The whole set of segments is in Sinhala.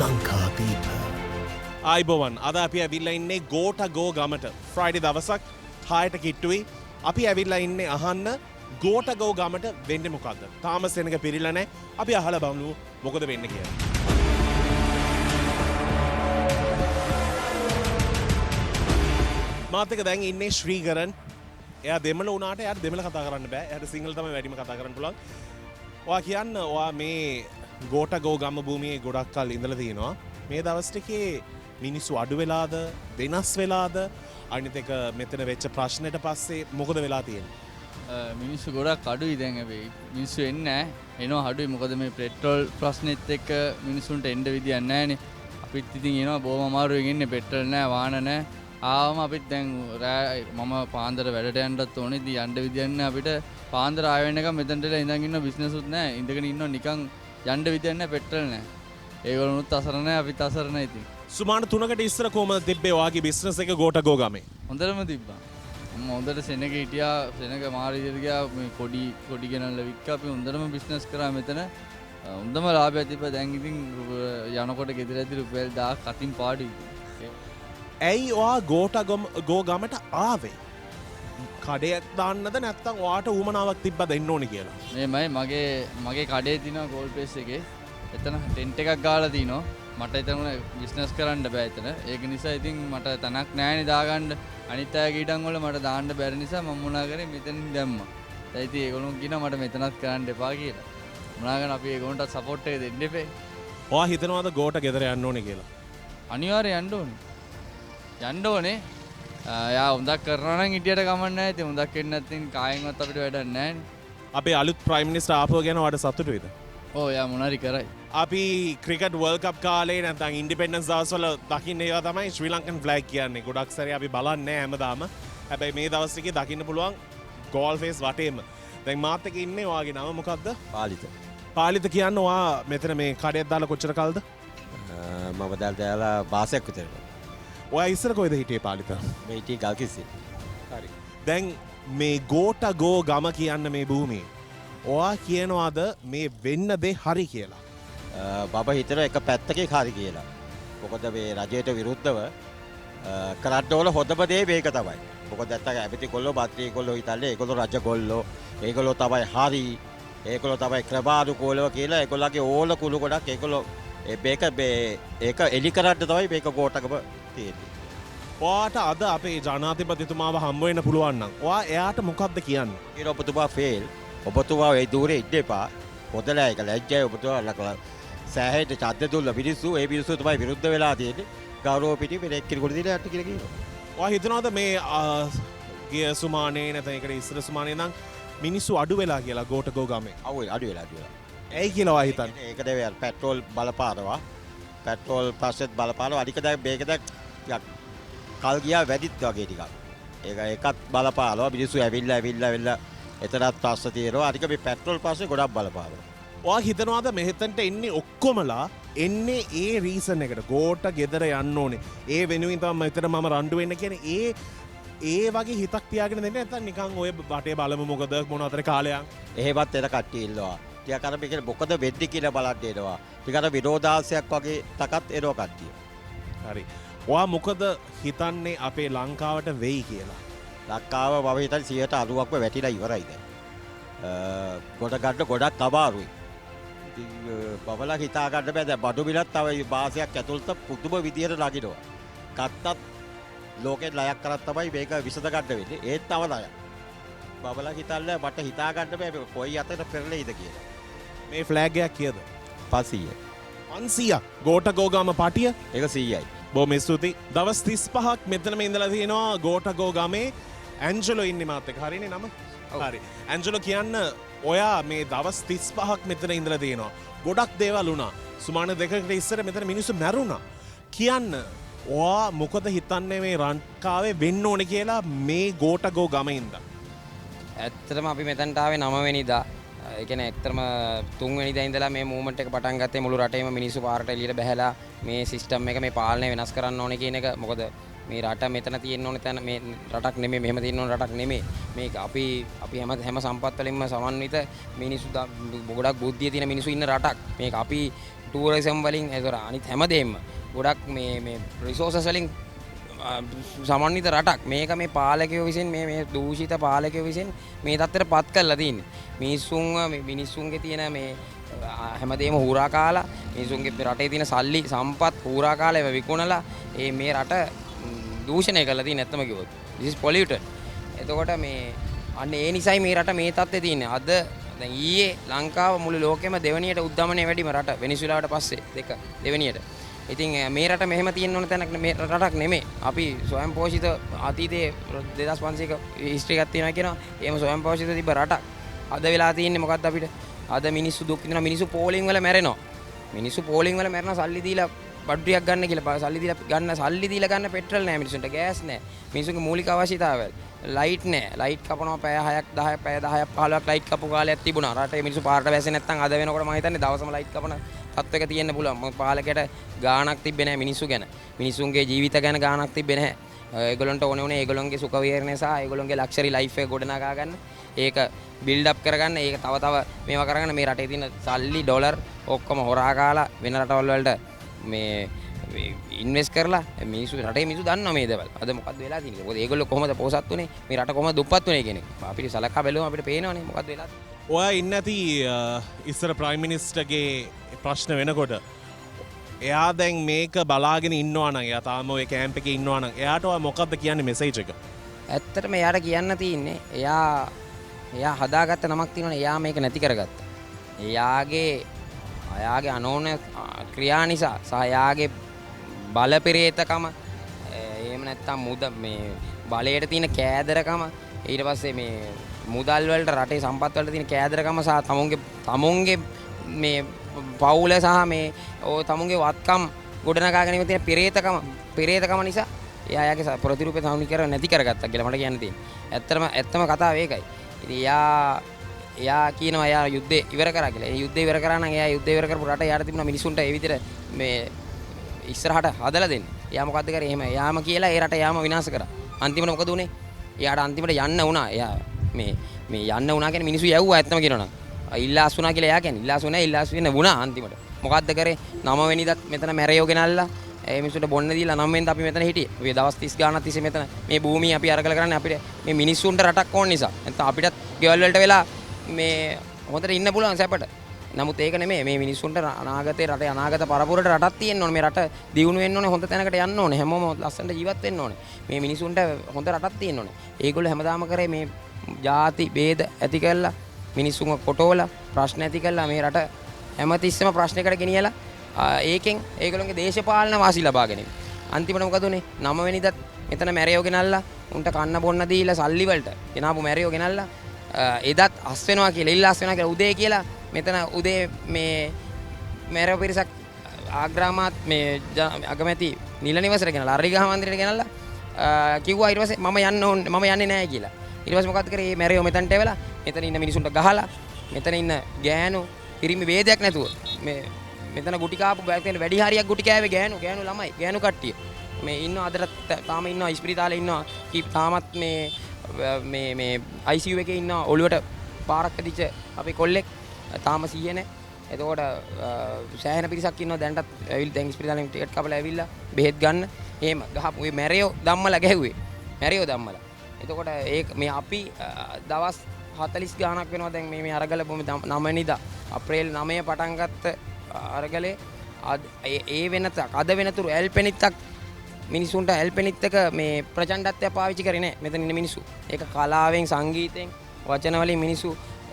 Lankadeepa. ආයිබෝවන් අද අපි ඇවිල්ලා ඉන්නේ ගෝටගෝ ගමට ෆ්‍රයිඩේ දවසක් 6ට කිට්ටුයි අපි ඇවිල්ලා ඉන්නේ අහන්න ගෝටගෝ ගමට වෙන්නේ මොකද්ද තාම සෙනඟ පිරීලා නැහැ අපි අහලා බලමු මොකද වෙන්නේ කියලා මාත් එක දැන් ඉන්නේ ශ්‍රීකරන් එයා දෙමළ වුණාට එයාට දෙමළ කතා කරන්න බෑ එයාට සිංහල තමයි වැඩිම කතා කරන්න පුළුවන් ඔයා කියන්න ඔයා මේ ගෝටගෝ ගම භූමියේ ගොඩක් කල් ඉඳලා තියෙනවා මේ දවස් ටිකේ මිනිස්සු අඩු වෙලාද වෙනස් වෙලාද අනිත් එක මෙතන වෙච්ච ප්‍රශ්නෙට පස්සේ මොකද වෙලා තියෙන්නේ මිනිස්සු ගොඩක් අඩුයි දැන් හැබැයි මිනිස්සු එන්නේ නැහැ එනවා අඩුයි මොකද මේ පෙට්‍රෝල් ප්‍රශ්නෙත් එක්ක මිනිස්සුන්ට එන්න විදියක් නැහැනේ අපිත් ඉතින් එනවා බොහොම අමාරුවෙන් ඉන්නේ පෙට්‍රෝල් නැහැ වාහන නැහැ ආවම අපිත් දැන් මම පාන්දර වැඩට යන්නත් ඕනේ ඉතින් යන්න විදියක් නැහැ අපිට පාන්දර ආය වෙනකම් මෙතනට ඉඳන් ඉන්න බිස්නස් උත් නැහැ ඉඳගෙන ඉන්නවා නිකන් යන්න විදියක් නැහැ පෙට්‍රෝල් නැහැ ඒගොල්ලොනුත් අසරණ නැහැ අපිත් අසරණයි ඉතින් සුමාන 3කට ඉස්සර කොහමද තිබ්බේ ඔයාගේ බිස්නස් එක ගෝටගෝ ගමේ හොඳටම තිබ්බා මම හොඳට සෙනග හිටියා සෙනග මාර විදියට ගියා මේ කොඩි ගෙනල්ලා වික්කා අපි හොඳටම බිස්නස් කරා මෙතන හොඳම ලාභයක් තිබ්බා දැන් ඉතින් යනකොට ගෙදර ඇදී රුපියල් 1000ක් අතින් පාඩුයි ඇයි ඔයා ගෝටගෝ ගමට ආවේ කඩයක් දාන්නද නැත්නම් ඔයාට ඌමනාවක් තිබ්බද එන්න ඕනේ කියලා මේමයි මගේ කඩේ තියෙනවා ගෝල් පේස් එකේ එතන ටෙන්ට් එකක් ගාලා තිනවා මට එතන බිස්නස් කරන්න බෑ එතන ඒක නිසා ඉතින් මට තනක් නැහැනේ දාගන්න අනිත් අයගේ ඉඩම් වල මට දාන්න බැරි නිසා මම මොනා කරේ මෙතනින් දැම්මා දැන් ඉතින් ඒගොල්ලෝ කියනවා මට මෙතනත් කරන්න එපා කියලා මොනා කරන අපි ඒගොල්ලන්ට සපෝට් එක දෙන්න එපේ ඔයා හිතනවාද ගෝට ගෙදර යන්න ඕනේ කියලා අනිවාර්යයෙන් යන්න ඕනේ යා හොඳක් කරනවා නම් ඉඩියට කමක් නැහැ ඉතින් හොඳක් වෙන්නේ නැත්නම් කායෙන්වත් අපිට වැඩක් නැහැ අපේ අලුත් ප්‍රයිම් මිනිස්ටර් ආපුව ගැන ඔයාට සතුටුයිද ඔව් යා මොනාරි කරයි අපි ක්‍රිකට් වර්ල්ඩ් කප් කාලේ නැත්නම් ඉන්ඩිපෙන්ඩන්ස් දවස්වල දකින්න ඒවා තමයි ශ්‍රී ලංකන් ෆ්ලැග් කියන්නේ. ගොඩක් සැරේ අපි බලන්නේ හැමදාම. හැබැයි මේ දවස් ටිකේ දකින්න පුළුවන් ගෝල් ෆේස් වටේම. දැන් මාත් එක්ක ඉන්නේ ඔයාගේ නම මොකද්ද? පාලිත. පාලිත කියන්න ඔයා මෙතන මේ කඩයක් දාලා කොච්චර කල්ද? මම දාලා මාසයක් විතර. ඔයා ඉස්සර කොහෙද හිටියේ පාලිත? මේ හිටියේ ගල්කිස්සේ. හරි. දැන් මේ ගෝටගෝ ගම කියන්න මේ භූමියේ ඔයා කියනවාද මේ වෙන්න දේ හරි කියලා? බබ හිතන එක පැත්තකින් හරි කියලා. මොකද මේ රජයට විරුද්ධව කරන්න ඕන හොඳම දේ මේක තමයි. මොකද නැත්තම් ඇමති කොල්ලෝ බත්‍රී කොල්ලෝ හිතන්නේ ඒගොල්ලෝ රජ කොල්ලෝ ඒගොල්ලෝ තමයි හරි ඒගොල්ලෝ තමයි ක්‍රමානුකූලව කියලා ඒගොල්ලන්ගේ ඕල කුළු ගොඩක් ඒගොල්ලෝ ඒක එලි කරන්න තමයි මේක ගෝටගම තියෙන්නේ. ඔයාට අද අපේ ජනාධිපතිතුමාව හම්බ වෙන්න පුළුවන් නම් ඔයා එයාට මොකක්ද කියන්නේ? ඊට ඔබතුමා ෆේල්. ඔබතුමා ඒ දූරේ ඉන්න එපා. හොඳලා ඒක ලැජ්ජයි ඔබතුමා සෑහෙට ඡන්ද දුන්න මිනිස්සු ඒ මිනිස්සු තමයි විරුද්ධ වෙලා තියෙන්නේ. ගෞරව පිටි මේ එක්කෙනෙකුට දීලා යන්න කියලා කියනවා. ඔයා හිතනවාද මේ ගිය සුමානේ නැත්නම් ඒකට ඉස්සර සුමානේ නම් මිනිස්සු අඩු වෙලා කියලා ගෝටගෝ ගමේ? ඔව් අඩු වෙලා. ඇයි කියලා ඔයා හිතන්නේ? ඒක නෙවෙයි පෙට්‍රෝල් බලපානවා. පෙට්‍රෝල් පස්සෙත් බලපානවා. අනික දැන් මේක දැන් කල් ගියා වැඩිත් වගේ ටිකක්. ඒකත් බලපානවා. මිනිස්සු ඇවිල්ලා එතරම් ප්‍රශ්න තියෙනවා. අනික මේ පෙට්‍රෝල් පස්සේ ගොඩක් බලපානවා. ඔයා හිතනවාද මෙහෙතන්ට එන්නේ ඔක්කොමලා එන්නේ ඒ රීසන් එකට ගෝට ගෙදර යන්න ඕනේ. ඒ වෙනුවෙන් තමයි මෙතන මම රණ්ඩු වෙන්න කියන්නේ ඒ වගේ හිතක් තියාගෙන දෙන්නේ නැත්නම් නිකන් ඔය බටේ බලමු මොකද මොන අතර කාලයක්. එහෙමත් එන කට්ටිය ඉන්නවා. ටිකක් අර මේක මොකද වෙන්නේ කියලා බලන්න එනවා. ටිකක් අර විරෝධාංශයක් වගේ තකත් එනවා කට්ටිය. හරි. ඔයා මොකද හිතන්නේ අපේ ලංකාවට වෙයි කියලා? ලංකාව මම හිතන්නේ 90%ක්ම වැටිලා ඉවරයි දැන්. ගොඩ ගන්න ගොඩක් අමාරුයි. ඉතින් බබලා හිතා ගන්න බෑ දැන් බඩු මිලත් තව මාසයක් ඇතුළත පුදුම විදියට නගිනවා. කත්තත් ලෝකෙන් ලයක් කරත් තමයි මේක විසඳ ගන්න වෙන්නේ. ඒත් තව ණයක්. බබලා හිතන්නේ මට හිතා ගන්න බෑ කොයි අතට පෙරලෙයිද කියලා. මේ ෆ්ලැග් එකක් කීයද? 500. 500ක්. ගෝටගෝ ගම පටිය? ඒක 100යි. බොහොම ස්තුතියි. දවස් 35ක් මෙතනම ඉඳලා තියෙනවා ගෝටගෝ ගමේ ඇන්ජලෝ ඉන්නේ මාත් එක්ක. හරිනේ නම? හරි. ඇන්ජලෝ කියන්න ඔයා මේ දවස් 35ක් මෙතන ඉඳලා තියෙනවා. ගොඩක් දේවල් වුණා. සුමාන දෙකකට ඉස්සර මෙතන මිනිස්සු මැරුණා. කියන්න ඔයා මොකද හිතන්නේ මේ ලංකාවේ වෙන්න ඕනේ කියලා මේ ගෝටගෝ ගමේ ඉඳන්? ඇත්තටම අපි මෙතනට ආවේ 9 වෙනිදා. ඒ කියන්නේ ඇත්තටම 3 වෙනිදා ඉඳලා මේ මූවමන්ට් එක පටන් ගත්තේ මුළු රටේම මිනිස්සු පාරට එළියට බහැලා මේ සිස්ටම් එක මේ පාලනය වෙනස් කරන්න ඕනේ කියන එක. මොකද මේ රට මෙතන තියෙන්න ඕනේ තැන මේ රටක් නෙමෙයි මෙහෙම තියෙන්න ඕන රටක් නෙමෙයි මේක අපි හැම සම්පත් වලින්ම සමන්විත මිනිස්සු ගොඩක් බුද්ධිය තියෙන මිනිස්සු ඉන්න රටක් මේක අපි ටූරිසම් වලින් ඒතර අනිත් හැමදේම ගොඩක් මේ රිසෝසස් වලින් සමන්විත රටක්. මේක මේ පාලකයෝ විසින් මේ දූෂිත පාලකයෝ විසින් මේ තත්ත්වයට පත් කරලා තියෙන්නේ. මිනිස්සුන්ගේ තියෙන මේ හැමදේම හුරා කාලා මිනිස්සුන්ගේ රටේ තියෙන සල්ලි සම්පත් හුරා කාලා ඒව විකුණලා මේ රට දූෂණය කරලා තියෙන නැත්තම කිව්වොත්. this is polluted. එතකොට මේ අන්න ඒ නිසයි මේ රට මේ තත්ත්වේ තියෙන්නේ. අද දැන් ඊයේ ලංකාව මුළු ලෝකෙම දෙවනියට උද්දමනය වැඩිම රට වෙනිසුලාවට පස්සේ දෙවනියට. ඉතින් මේ රට මෙහෙම තියෙන්න ඕන තැනක් මේ රටක් නෙමෙයි. අපි ස්වයං පෝෂිත අතීතයේ 2500ක හිස්ටරි එකක් තියෙනවා කියනවා. එහෙම ස්වයං පෝෂිත තිබ්බ රටක්. අද වෙලා තියෙන්නේ මොකද්ද අපිට? අද මිනිස්සු දුක් විඳිනවා. මිනිස්සු පෝලිං වල මැරෙනවා. මිනිස්සු පෝලිං වල මැරෙනවා සල්ලි දීලා බඩු ටිකක් ගන්න කියලා. සල්ලි දීලා ගන්න පෙට්‍රල් නැහැ මිනිස්සුන්ට. ගෑස් නැහැ. මිනිස්සුන්ගේ මූලික අවශ්‍යතාවල්. ලයිට් නැහැ. ලයිට් කපනවා පැය 6ක් 10ක් පැය 10ක් 15ක් ලයිට් කපපු කාලයක් තිබුණා. රටේ මිනිස්සු පාරට වැස්සේ නැත්තම් අද වෙනකොට මම හිතන්නේ දවසම ලයිට් කපන තත්ත්වයක තියෙන්න පුළුවන්. මොකද පාලකයට ගාණක් තිබ්බේ නැහැ මිනිස්සු ගැන. මිනිස්සුන්ගේ ජීවිත ගැන ගාණක් තිබ්බේ නැහැ. ඒගොල්ලන්ට ඕනේ වුණේ ඒගොල්ලන්ගේ සුඛ විහරණය සහ ඒගොල්ලන්ගේ ලක්ෂරි ලයිෆ් එක ගොඩනගා ගන්න. ඒක බිල්ඩ් අප් කරගන්න. ඒක තව මේවා කරගන්න. මේ රටේ තියෙන සල්ලි ඩොලර් ඔක්කොම හොරා කාලා වෙන රටවල් වලට මේ ඉන්වෙස්ට් කරලා මිනිස්සු රටේ මිනිස්සු දන්නවා මේ දේවල්. අද මොකද්ද වෙලා තියෙන්නේ? මොකද ඒගොල්ලෝ කොහොමද පොසත් උනේ? මේ රට කොහොමද දුප්පත් උනේ කියන එක. අපිට සලකා බැලුවම අපිට පේනවනේ මොකද්ද වෙලා තියෙන්නේ. ඔයා ඉන්න ඇති ඉස්සර ප්‍රයිම් මිනිස්ටර්ගේ ප්‍රශ්න වෙනකොට එයා දැන් මේක බලාගෙන ඉන්නවා නම් එයා තාම ඔය කැම්ප් එකේ ඉන්නවා නම් එයාට ඔයා මොකද්ද කියන්නේ මෙසේජ් එක? ඇත්තටම එයාට කියන්න තියෙන්නේ එයා හදාගත්ත නමක් තියෙනවනේ එයා මේක නැති කරගත්තා. එයාගේ අනෝන ක්‍රියා නිසා සහ එයාගේ බලපෙරේතකම එහෙම නැත්තම් මේ බලයට තියෙන කෑදරකම ඊට පස්සේ මේ මුදල් වලට රටේ සම්පත් වලට තියෙන කෑදරකම සහ තමුන්ගේ මේ පවුල සහ මේ තමුන්ගේ වත්කම් ගොඩනගා ගැනීම තියෙන පෙරේතකම නිසා එයාගේ ප්‍රතිරූපය තමුන් කර නැති කරගත්තා කියලා මට කියන්න තියෙන්නේ. ඇත්තම කතාව ඒකයි. ඉතින් එයා කියනවා එයා යුද්ධේ ඉවර කරා කියලා. ඒ යුද්ධේ ඉවර කරා නම් එයා යුද්ධේ ඉවර කරපු රට එයාට තිබුණා මිනිසුන්ට ඒ විදිහට මේ ඉස්සරහට හදලා දෙන්න. එයා මොකද්ද කරේ? එහෙම එයාම කියලා ඒ රට එයාම විනාශ කරා. අන්තිමට මොකද උනේ? එයාට අන්තිමට යන්න වුණා. එයා මේ යන්න වුණා කියන්නේ මිනිස්සු යවුවා ඇත්තම කියනවනම්. ඉල්ලාස් වුණා කියලා එයා කියන්නේ. ඉල්ලාස් වෙන්න වුණා අන්තිමට. මොකද්ද කරේ? 9 වෙනිදාත් මෙතන මැරයෝ ගෙනල්ලා ඒ මිනිස්සුන්ට බොන්න දීලා 9 වෙනිදා අපි මෙතන හිටියේ. අපි දවස් 30 ගානක් තිස්සේ මෙතන මේ භූමිය අපි අරගල කරන්නේ අපිට මේ මිනිස්සුන්ට රටක් ඕන නිසා. නැත්නම් අපිටත් ගෙවල් වලට වෙලා මේ හොඳට ඉන්න පුළුවන් සැපට. නමුත් ඒක නෙමෙයි මේ මිනිස්සුන්ට අනාගතේ රටේ අනාගත පරපුරට රටක් තියෙන්න ඕනේ. මේ රට දියුණු වෙන්න ඕනේ. හොඳ තැනකට යන්න ඕනේ. හැමෝම ලස්සනට ජීවත් වෙන්න ඕනේ. මේ මිනිස්සුන්ට හොඳ රටක් තියෙන්න ඕනේ. ඒගොල්ලෝ හැමදාම කරේ මේ ಜಾති ભેද ඇති කරලා මිනිස්සුන්ව කොටවලා ප්‍රශ්න ඇති කරලා මේ රට හැමතිස්සෙම ප්‍රශ්නයකට ගෙනියලා ඒකෙන් ඒගොල්ලෝගේ දේශපාලන වාසි ලබා ගැනීම. අන්තිමට මොකද උනේ? 9 වෙනිදාත් මෙතන මැරයෝ ගෙනල්ලා උන්ට කන්න බොන්න දීලා සල්ලි වලට ගෙනාපු මැරයෝ ගෙනල්ලා එදත් අස් වෙනවා කියලා ඉල්ලාස් වෙනවා කියලා උදේ කියලා මෙතන උදේ මේ මැරයෝ පිරිසක් ආග්‍රාමාත් මේ අගමැති නිල නිවසට ගෙනල්ලා අරිගහ මන්දිරයට ගෙනල්ලා කිව්වා ඊට පස්සේ මම යන්නේ නැහැ කියලා. ඊට පස්සේ මොකද්ද කරේ? මේ මැරයෝ මෙතනට එවලා මෙතන ඉන්න මිනිසුන්ට ගහලා මෙතන ඉන්න ගෑනු පිරිමි වේදයක් නැතුව මේ මෙතන ගුටි කාපු වැඩි හරියක් ගුටි කෑවේ ගෑනු ළමයි ගෑනු කට්ටිය මේ ඉන්නවා අදට තාම ඉන්නවා ඉස්පිරිතාලේ ඉන්නවා තාමත් මේ ICU එකේ ඉන්නවා ඔළුවට පාරක් ඇදිච්ච අපේ කොල්ලෙක් තාම සීයේ නැහැ. එතකොට සෑහෙන පිරිසක් ඉන්නවා දැන්ටත් දැන් ඉස්පිරිතාලෙන් ටිකට් කපලා ඇවිල්ලා බෙහෙත් ගන්න. එහෙම ගහපු මේ මැරයෝ ධම්මලා ගැහුවේ. මැරයෝ ධම්මලා. එතකොට ඒක මේ අපි දවස් 40 ගාණක් වෙනවා දැන් මේ අරගල භූමි 9 වෙනිදා අප්‍රේල් 9 පටන් ගත්ත අරගලේ ඒ වෙනතක් අද වෙනතුරු ඇල්පෙනිත්තක් මිනිසුන්ට ඇල්පෙනිත් එක මේ ප්‍රචණ්ඩත්වය පාවිච්චි කරේ නැහැ මෙතන ඉන්න මිනිස්සු. ඒක කලාවෙන් සංගීතයෙන් වචන වලින් මිනිස්සු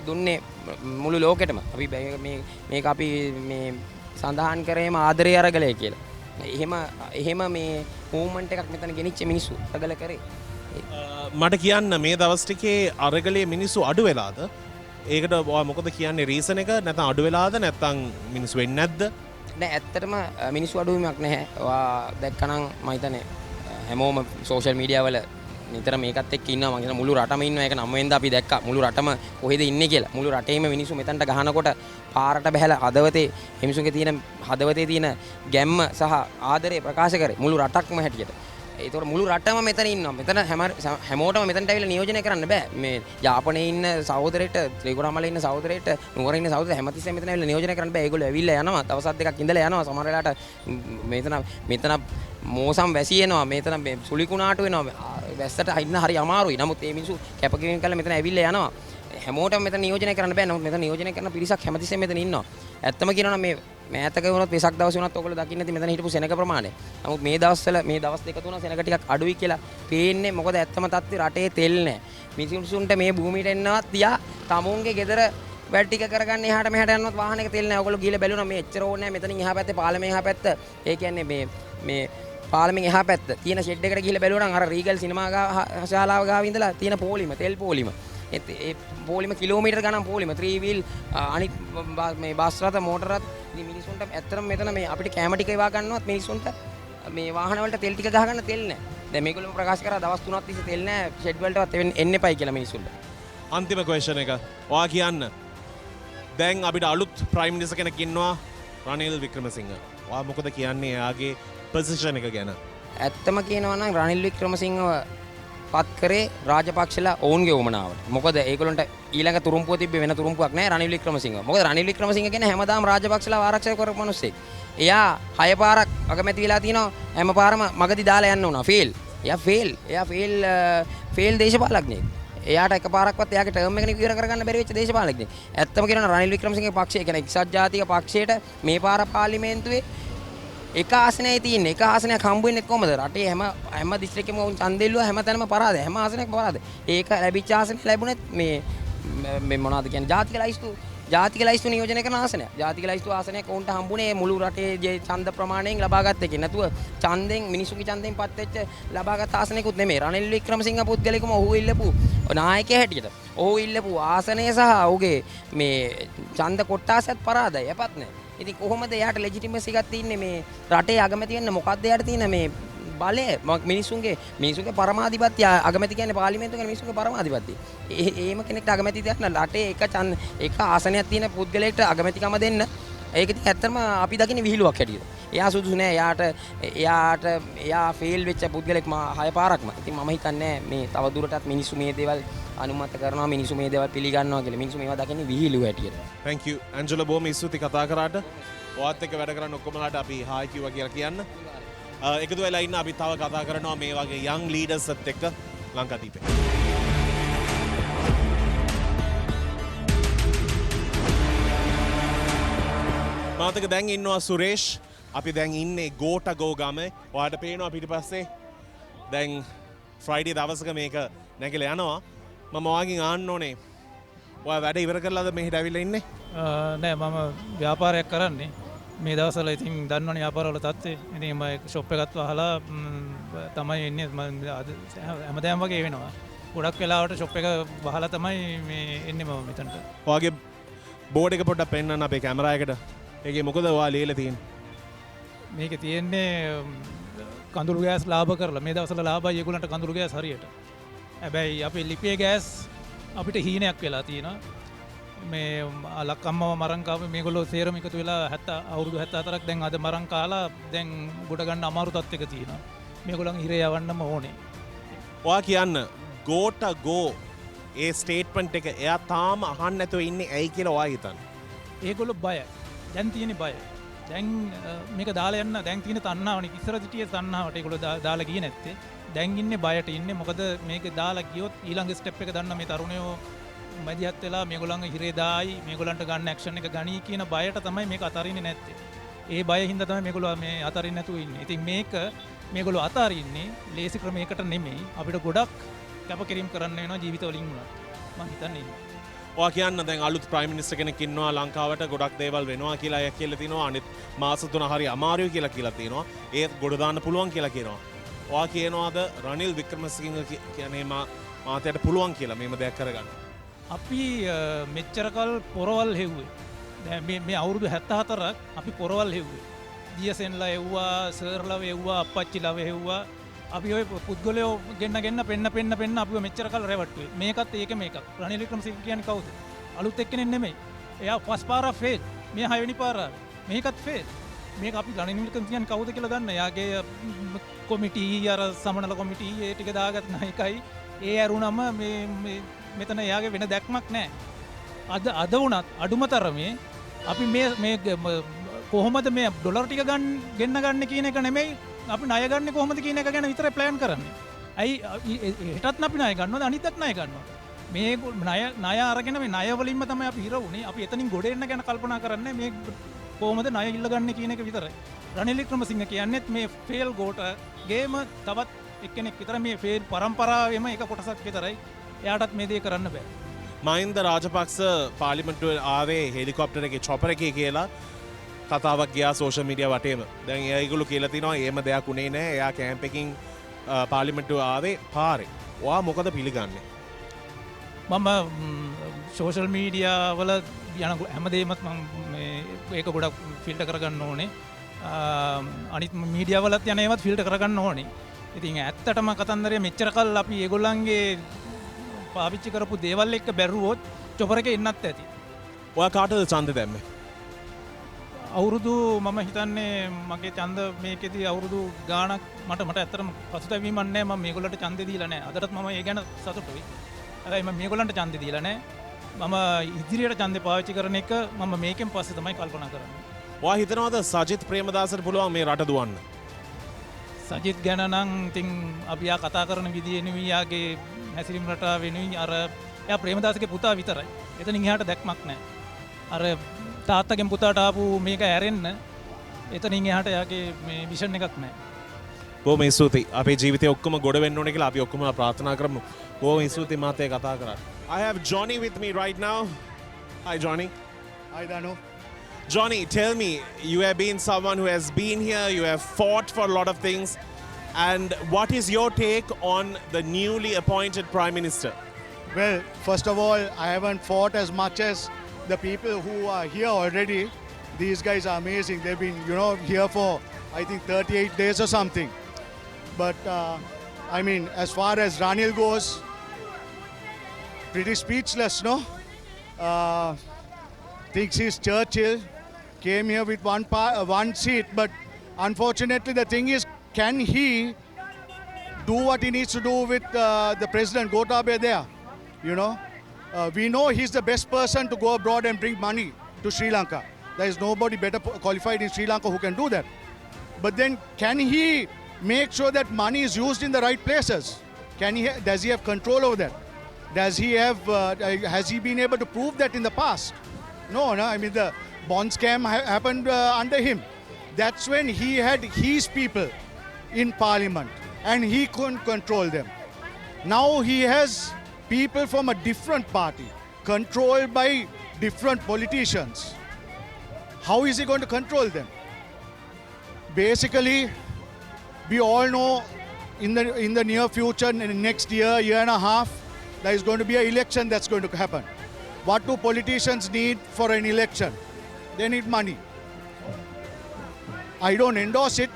දුන්නේ මුළු ලෝකෙටම. අපි මේක අපි මේ සඳහන් කරේම ආදරේ අරගලය කියලා. එහෙම මේ මූවමන්ට් එකක් මෙතන ගෙනිච්ච මිනිස්සු අරගල කරේ. මට කියන්න මේ දවස් ටිකේ අරගලේ මිනිස්සු අඩු වෙලාද? ඒකට මොකද කියන්නේ රීසන් එක? නැත්නම් අඩු වෙලාද නැත්නම් මිනිස්සු වෙන්නේ නැද්ද? නෑ ඇත්තටම මිනිස්සු අඩුවීමක් නැහැ. ඔයා දැක්කනම් මම හිතන්නේ හැමෝම සෝෂල් මීඩියා වල නිතර මේකත් එක්ක ඉන්නවා. මම හිතන මුළු රටම ඉන්නවා. ඒක 9 වෙනිදා අපි දැක්කා. මුළු රටම කොහෙද ඉන්නේ කියලා. මුළු රටේම මිනිස්සු මෙතනට ගහනකොට පාරට බහැලා හදවතේ මිනිසුන්ගේ තියෙන හදවතේ තියෙන ගැම්ම සහ ආදරය ප්‍රකාශ කරේ මුළු රටක්ම හැටියට. ඒතකොට මුළු රටම මෙතන ඉන්නවා. මෙතන හැමෝටම මෙතනට ඇවිල්ලා නියෝජනය කරන්න බෑ. මේ යාපනයේ ඉන්න සහෝදරයට, ත්‍රිකුණාමලේ ඉන්න සහෝදරයට, නුවර ඉන්න සහෝදරයට හැමතිස්සෙම මෙතන ඇවිල්ලා නියෝජනය කරන්න බෑ. ඒගොල්ලෝ ඇවිල්ලා යනවා. දවස් දෙකක් ඉඳලා යනවා. සමහර වෙලාවට මෙතන මෝසම් වැසි එනවා. මෙතන සුලිකුණාටු වෙනවා. වැස්සට ඉන්න හරි අමාරුයි. නමුත් මේ මිනිස්සු කැපකිරීම කළා මෙතන ඇවිල්ලා යනවා. හැමෝටම මෙතන නියෝජනය කරන්න බෑ. නමුත් මෙතන නියෝජනය කරන පිරිසක් හැමතිස්සෙම මෙතන ඉන්නවා. ඇත්තම කියනවා නම් මේ මෑතක වුණත් වෙසක් දවසේ වුණත් ඔයගොල්ලෝ දකින්න ඇති මෙතන හිටපු සෙනග ප්‍රමාණය. නමුත් මේ දවස්වල මේ දවස් දෙක තුන සෙනග ටිකක් අඩුයි කියලා පේන්නේ. මොකද ඇත්තම තත්ත්වය රටේ තෙල් නැහැ. මිනිසුන්ට මේ භූමියට එන්නවත් තියා තමුන්ගේ ගෙදර වැඩ ටික කරගන්න එහාට මෙහාට යනවත් වාහනයක තෙල් නැහැ. ඔයගොල්ලෝ ගිහලා බැලුණා මේ එච්චර ඕනේ නැහැ. මෙතනින් එහා පැත්තේ පාලමේ එහා පැත්ත. ඒ කියන්නේ මේ පාලමෙන් එහා පැත්ත තියෙන ෂෙඩ් එකට ගිහලා බැලුවා නම් අර රීගල් සිනමා ශාලාව ගාව ඉඳලා තියෙන පොලිම තෙල් පොලිම ඒ පොලිම කිලෝමීටර් ගණන් පොලිම 3 wheel අනිත් මේ බස් රථ මෝටර රථ ඉතින් මිනිසුන්ට ඇත්තටම මෙතන මේ අපිට කැම ටික ඒවා ගන්නවත් මිනිසුන්ට මේ වාහන වලට තෙල් ටික ගහ ගන්න තෙල් නැහැ. දැන් මේගොල්ලෝ ප්‍රකාශ කරා දවස් 3ක් තිස්සේ තෙල් නැහැ ෂෙඩ් වලටවත් එන්න එපයි කියලා මිනිසුන්ට. අන්තිම ක්වෙස්චන් එක. ඔයා කියන්න. දැන් අපිට අලුත් ප්‍රයිම් මිනිස්ටර් කෙනෙක් ඉන්නවා රනිල් වික්‍රමසිංහ. ඔයා මොකද කියන්නේ එයාගේ පොසිෂන් එක ගැන? ඇත්තම කියනවා නම් රනිල් වික්‍රමසිංහව පත් කරේ රාජපක්ෂලා ඔවුන්ගේ උමනාවට. මොකද ඒගොල්ලන්ට ඊළඟ තුරුම්පුව තිබ්බේ වෙන තුරුම්පුවක් නැහැ රනිල් වික්‍රමසිංහ. මොකද රනිල් වික්‍රමසිංහ කියන්නේ හැමදාම රාජපක්ෂලා ආරක්ෂා කරපු මිනිස්සෙක්. එයා 6 පාරක් අගමැති වෙලා තිනවා හැම පාරම මගදී දාලා යන්න උනා. ෆේල්. එයා ෆේල් දේශපාලඥයෙක්. එයාට එකපාරක්වත් එයාගේ ටර්ම් එක ඉවර කරගන්න බැරි වෙච්ච දේශපාලඥයෙක්. ඇත්තම කියනවා රනිල් වික්‍රමසිංහගේ පක්ෂය කියන්නේ එක්සත් ජාතික පක්ෂයට මේ පාර පාර්ලිමේන්තුවේ එක ආසනයයි තියෙන්නේ. එක ආසනයක් හම්බ වෙන්නේ කොහමද? රටේ හැම දිස්ත්‍රික්කෙම උන් ඡන්දෙ ඉල්ලුවා හැම තැනම පරාද. හැම ආසනයක්ම පරාද. ඒක ලැබිච්ච ආසනෙ ලැබුණෙත් මේ මොනවද කියන්නේ ජාතික ලයිස්තු නියෝජනය කරන ආසනයක්. ජාතික ලයිස්තු ආසනයක් උන්ට හම්බුනේ මුළු රටේ ඡන්ද ප්‍රමාණයෙන් ලබාගත්ත එකේ. නැතුව ඡන්දෙන් මිනිසුගේ ඡන්දෙන් පත් වෙච්ච ලබාගත් ආසනයකුත් නෙමෙයි. රනිල් වික්‍රමසිංහ පුද්ගලිකම ඔහු ඉල්ලපු නායකයා හැටියට. ඔහු ඉල්ලපු ආසනය සහ ඔහුගේ මේ ඡන්ද කොට්ටාසයත් පරාදයි. එපත් නැහැ. ඉතින් කොහොමද එයාට ලෙජිටිමසි එකක් තින්නේ මේ රටේ අගමැති වෙන්න? මොකද්ද එයාට තියෙන මේ බලය? මිනිසුන්ගේ පරමාධිපත්‍ය අගමැති කියන්නේ පාර්ලිමේන්තුව කියන්නේ මිනිසුන්ගේ පරමාධිපත්‍ය. එහෙම කෙනෙක්ට අගමැති දෙන්න රටේ එක ආසනයක් තියෙන පුද්ගලයෙක්ට අගමැතිකම දෙන්න ඒක ඉතින් ඇත්තටම අපි දකින්නේ විහිළුවක් හැටියට. එයා සුදුසු නෑ. එයා ෆේල් වෙච්ච පුද්ගලෙක් 6 පාරක්ම. ඉතින් මම හිතන්නේ මේ තව දුරටත් මිනිස්සු මේ දේවල් අනුමත කරනවා, මිනිස්සු මේ දේවල් පිළිගන්නවා කියලා. මිනිස්සු මේවා දකින්නේ විහිළුව හැටියට. Thank you. ඇන්ජලෝ බොහොම ස්තුතියි කතා කරාට. ඔයත් එක්ක වැඩ කරන ඔක්කොමලාට අපි හායි කිව්වා කියලා කියන්න. එකතු වෙලා ඉන්න අපි තව කතා කරනවා මේ වගේ young leadersත් එක්ක ලංකාදීපේ. මාතක දැන් ඉන්නවා සුරේෂ්. අපි දැන් ඉන්නේ ගෝටගෝ ගමේ. ඔයාලට පේනවා පිටිපස්සේ දැන් ෆ්‍රයිඩේ දවසක මේක නැගිලා යනවා. මම ඔයාගෙන් ආන්න ඕනේ. ඔයා වැඩ ඉවර කරලාද මෙහෙට ඇවිල්ලා ඉන්නේ? නෑ මම ව්‍යාපාරයක් කරන්නේ. මේ දවස්වල ඉතින් දන්නවනේ ව්‍යාපාරවල තත්ත්වය. ඉතින් මම ෂොප් එකත් වහලා තමයි ඉන්නේ. හැමදාම වගේ වෙනවා. ගොඩක් වෙලාවට ෂොප් එක වහලා තමයි මේ එන්නේ මම මෙතනට. ඔයාගේ බෝඩ් එක පොඩ්ඩක් පෙන්නන්න අපේ කැමරා එකට. ඒකේ මොකද ඔයා ලියලා තියෙන්නේ? මේක තියෙන්නේ කඳුළු ගෑස් ලාභ කරලා. මේ දවස්වල ලාභයි ඒගොල්ලන්ට කඳුළු ගෑස් හරියට. හැබැයි අපේ ලිපියේ ගෑස් අපිට හීනයක් වෙලා තියෙනවා. මේ ලක්කම්මව මරන් කාපේ මේගොල්ලෝ සේරම එකතු වෙලා අවුරුදු 74ක් දැන් අද මරන් කාලා දැන් ගොඩ ගන්න අමාරු තත්ත්වයක තියෙනවා. මේගොල්ලන් හිරේ යවන්නම ඕනේ. ඔයා කියන්න ගෝටගෝ ඒ ස්ටේට්මන්ට් එක එයා තාම අහන්න නැතුව ඉන්නේ ඇයි කියලා ඔයා හිතන්නේ? ඒගොල්ලෝ බයයි. දැන් තියෙන බය. දැන් මේක දාලා යන්න දැන් තියෙන තණ්හාවනේ. ඉස්සර සිටියේ තණ්හාවට ඒගොල්ලෝ දාලා ගියේ නැත්තේ. දැන් ඉන්නේ බයට ඉන්නේ. මොකද මේක දාලා ගියොත් ඊළඟ ස්ටෙප් එක දන්න මේ තරුණයෝ මැදිහත් වෙලා මේගොල්ලන්ගේ හිරේ දායි මේගොල්ලන්ට ගන්න ඇක්ෂන් එක ගනී කියන බයට තමයි මේක අතාරින්නේ නැත්තේ. ඒ බය හින්දා තමයි මේගොල්ලෝ මේ අතාරින්නේ නැතුව ඉන්නේ. ඉතින් මේක මේගොල්ලෝ අතාරින්නේ ලේසි ක්‍රමයකට නෙමෙයි. අපිට ගොඩක් කැපකිරීම කරන්න වෙනවා ජීවිතවලින් උනත්. මම හිතන්නේ. ඔයා කියන්න දැන් අලුත් ප්‍රයිම් මිනිස්ටර් කෙනෙක් ඉන්නවා ලංකාවට ගොඩක් දේවල් වෙනවා කියලා අය කියලා තිනවා. අනිත් මාස 3 හරි අමාරුයි කියලා තියෙනවා. ඒත් ගොඩ දාන්න පුළුවන් කියලා කියනවා. ඔයා කියනවාද රනිල් වික්‍රමසිංහ කියන්නේ මාතයට පුළුවන් කියලා මේම දෙයක් කරගන්න? අපි මෙච්චරකල් පොරවල් හෙව්වේ. දැන් මේ අවුරුදු 74ක් අපි පොරවල් හෙව්වේ. ජීසෙන්ලා එව්වා, සර්ලා එව්වා, අප්පච්චිලා එව්වා. අපි ඔය පුද්ගලයෝ ගෙන්න පෙන්න අපිව මෙච්චරකල් රැවට්ටුවේ. මේකත් ඒකෙම එකක්. රනිල් වික්‍රමසිංහ කියන්නේ කවුද? අලුත් එක්කෙනෙක් නෙමෙයි. එයා පස් පාරක් ෆේල්. මේ 6 වෙනි පාර මේකත් ෆේල්. මේ අපි රනිල් වික්‍රමසිංහන් කවුද කියලා දන්න. එයාගේ කොමිටි අර සමනල කොමිටි ඒ ටික දාගත් නායකයි. ඒ ඇරුණම මේ මෙතන එයාගේ වෙන දැක්මක් නැහැ. අද වුණත් අඩුම තරමේ අපි මේ කොහොමද මේ ඩොලර් ටික ගෙන්න ගන්න කියන එක නෙමෙයි අපි ණය ගන්න කොහොමද කියන එක ගැන විතරයි ප්ලෑන් කරන්නේ. ඇයි හෙටත් අපි ණය ගන්නවද අනිද්දාත් ණය ගන්නවා. මේ ණය අරගෙන මේ ණය වලින්ම තමයි අපි හිර වුණේ. අපි එතනින් ගොඩ එන්න ගැන කල්පනා කරන්නේ මේ කොහොමද ණය ඉල්ල ගන්න කියන එක විතරයි. රනිල් වික්‍රමසිංහ කියන්නේත් මේ ෆේල් ගෝටගේම තවත් එක්කෙනෙක් විතර මේ ෆේල් පරම්පරාවෙම එක කොටසක් විතරයි. එයාටත් මේ දේ කරන්න බෑ. මහින්ද රාජපක්ෂ පාර්ලිමේන්තුවේ ආවේ හෙලිකොප්ටර් එකේ චොපර් එකේ කියලා කතාවක් ගියා සෝෂල් මීඩියා වටේම. දැන් ඒගොල්ලෝ කියලා තිනවා එහෙම දෙයක් උනේ නැහැ. එයා කැම්ප් එකකින් පාර්ලිමේන්තුවේ ආවේ පාරේ. ඔයා මොකද පිළිගන්නේ? මම සෝෂල් මීඩියා වල යන හැමදේමත් මම ඒක ගොඩක් ෆිල්ටර් කරගන්න ඕනේ. අනිත් මීඩියා වලත් යන ඒවත් ෆිල්ටර් කරගන්න ඕනේ. ඉතින් ඇත්තටම කතන්දරය මෙච්චර කල් අපි ඒගොල්ලන්ගේ පාවිච්චි කරපු දේවල් එක්ක බැරුවොත් චොපර් එකේ එන්නත් ඇති. ඔයා කාටද ඡන්දෙ දැම්මේ? අවුරුදු මම හිතන්නේ මගේ ඡන්ද මේකෙදී අවුරුදු ගාණක් මට ඇත්තටම පසුතැවීමක් නැහැ. මම මේගොල්ලන්ට ඡන්දෙ දීලා නැහැ. අදටත් මම ඒ ගැන සතුටුයි. හැබැයි මම මේගොල්ලන්ට ඡන්දෙ දීලා නැහැ. මම ඉදිරියට ඡන්දෙ පාවිච්චි කරන එක මම මේකෙන් පස්සේ තමයි කල්පනා කරන්නේ. ඔයා හිතනවාද සජිත් ප්‍රේමදාසට පුළුවන් මේ රට දුවන්න? සජිත් ගැන නම් ඉතින් අපි යා කතා කරන විදිය නෙවෙයි යාගේ හැසිරීම රටාව වෙනුයි අර එයා ප්‍රේමදාසගේ පුතා විතරයි. එතනින් එහාට දැක්මක් නැහැ. අර තාත්තගෙන් පුතාට ආපු මේක ඇරෙන්න එතනින් එහාට යාගේ මේ විෂන් එකක් නැහැ. බොහොම ස්තුතියි. අපේ ජීවිතේ ඔක්කොම ගොඩ වෙන්න ඕනේ කියලා අපි ඔක්කොම ප්‍රාර්ථනා කරමු. බොහොම ස්තුතියි මාතේ කතා කරා. I have Johnny with me right now. Hi Johnny. Hi Dano. Johnny, tell me, you have been someone who has been here, you have fought for a lot of things, and what is your take on the newly appointed Prime Minister? Well, first of all, I haven't fought as much as the people who are here already. These guys are amazing. They've been, here for, I think, 38 days or something. But, I mean, as far as Ranil goes, pretty speechless, no? Thinks he's Churchill. Came here with one seat, but unfortunately the thing is, can he do what he needs to do with the president Gotabaya there? We know he's the best person to go abroad and bring money to Sri Lanka. There is nobody better qualified in Sri Lanka who can do that. But then, can he make sure that money is used in the right places? Does he have control over that? Does he have? Has he been able to prove that in the past? No. I mean, the bond scam happened under him. That's when he had his people in parliament and he couldn't control them. Now he has people from a different party controlled by different politicians. How is he going to control them? Basically, we all know in the near future, in the next year and a half, there is going to be an election that's going to happen. What do politicians need for an election? They need money. I don't endorse it,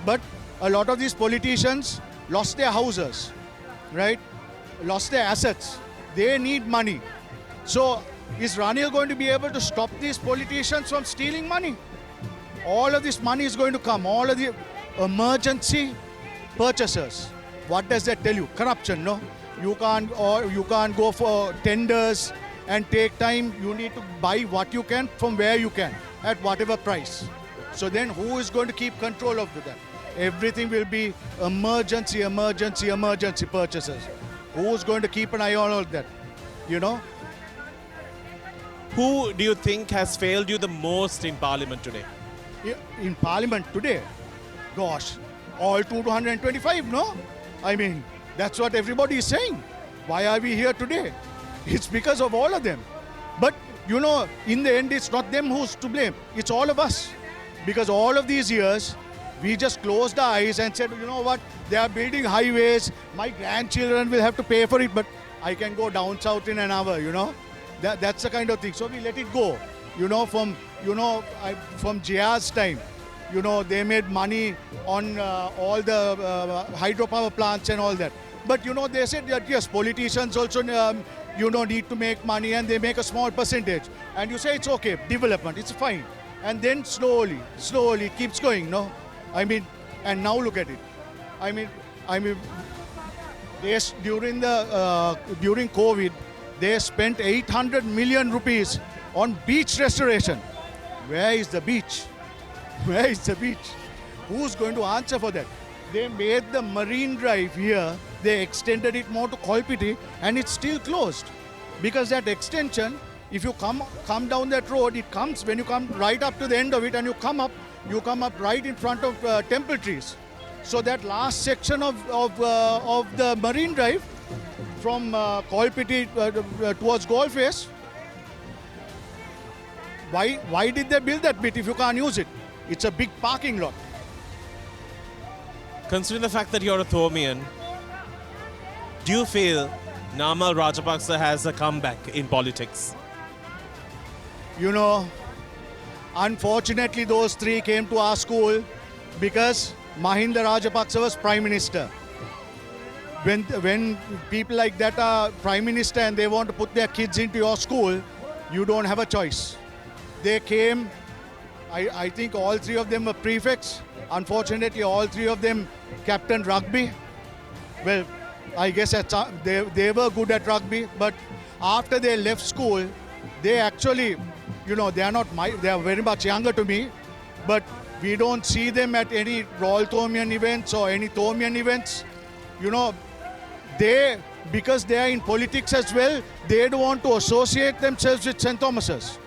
but a lot of these politicians lost their houses, right? Lost their assets. They need money. So, is Ranil going to be able to stop these politicians from stealing money? All of this money is going to come. All of the emergency purchases. What does that tell you? Corruption, no? You can't go for tenders and take time. You need to buy what you can from where you can at whatever price. So then who is going to keep control of that? Everything will be emergency purchases. Who is going to keep an eye on all that? Who do you think has failed you the most in Parliament today? In Parliament today? Gosh, all 225, no? I mean, that's what everybody is saying. Why are we here today? It's because of all of them. But, in the end, it's not them who's to blame. It's all of us. Because all of these years, we just closed our eyes and said, you know what, they are building highways. My grandchildren will have to pay for it, but I can go down south in an hour, That's the kind of thing. So we let it go. From JR's time, they made money on all the hydropower plants and all that. But, they said that, yes, politicians also, need to make money and they make a small percentage. And you say it's okay, development, it's fine. and then slowly, slowly it keeps going, no? I mean, and now look at it. I mean, during COVID, they spent 800 million rupees on beach restoration. Where is the beach? Where is the beach? Who's going to answer for that? They made the marine drive here, they extended it more to Kolpiti, and it's still closed. Because that extension, if you come down that road, it comes, when you come right up to the end of it and you come up right in front of temple trees. So that last section of the marine drive from Kolpiti towards Golface, why did they build that bit if you can't use it? It's a big parking lot. Considering the fact that you're a Thomian, do you feel Namal Rajapaksa has a comeback in politics? You know, unfortunately those three came to our school because Mahinda Rajapaksa was Prime Minister. When people like that are Prime Minister and they want to put their kids into your school, you don't have a choice. They came, I think all three of them were prefects. Unfortunately, all three of them captained rugby. Well, I guess they were good at rugby, but after they left school, they actually, you know, they are very much younger to me, but we don't see them at any Royal Thomian events or any Thomian events. You know, because they are in politics as well, they don't want to associate themselves with St. Thomas's.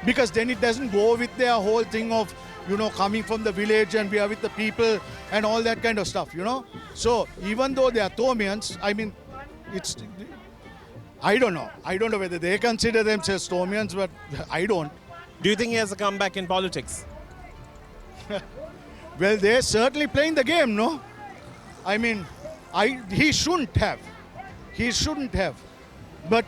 Because then it doesn't go with their whole thing of, you know, coming from the village and we are with the people and all that kind of stuff, you know. So even though they are Thomians, I mean, I don't know. I don't know whether they consider themselves Thomians, but I don't. Do you think he has a comeback in politics? Well, they're certainly playing the game, no? I mean, he shouldn't have. He shouldn't have. But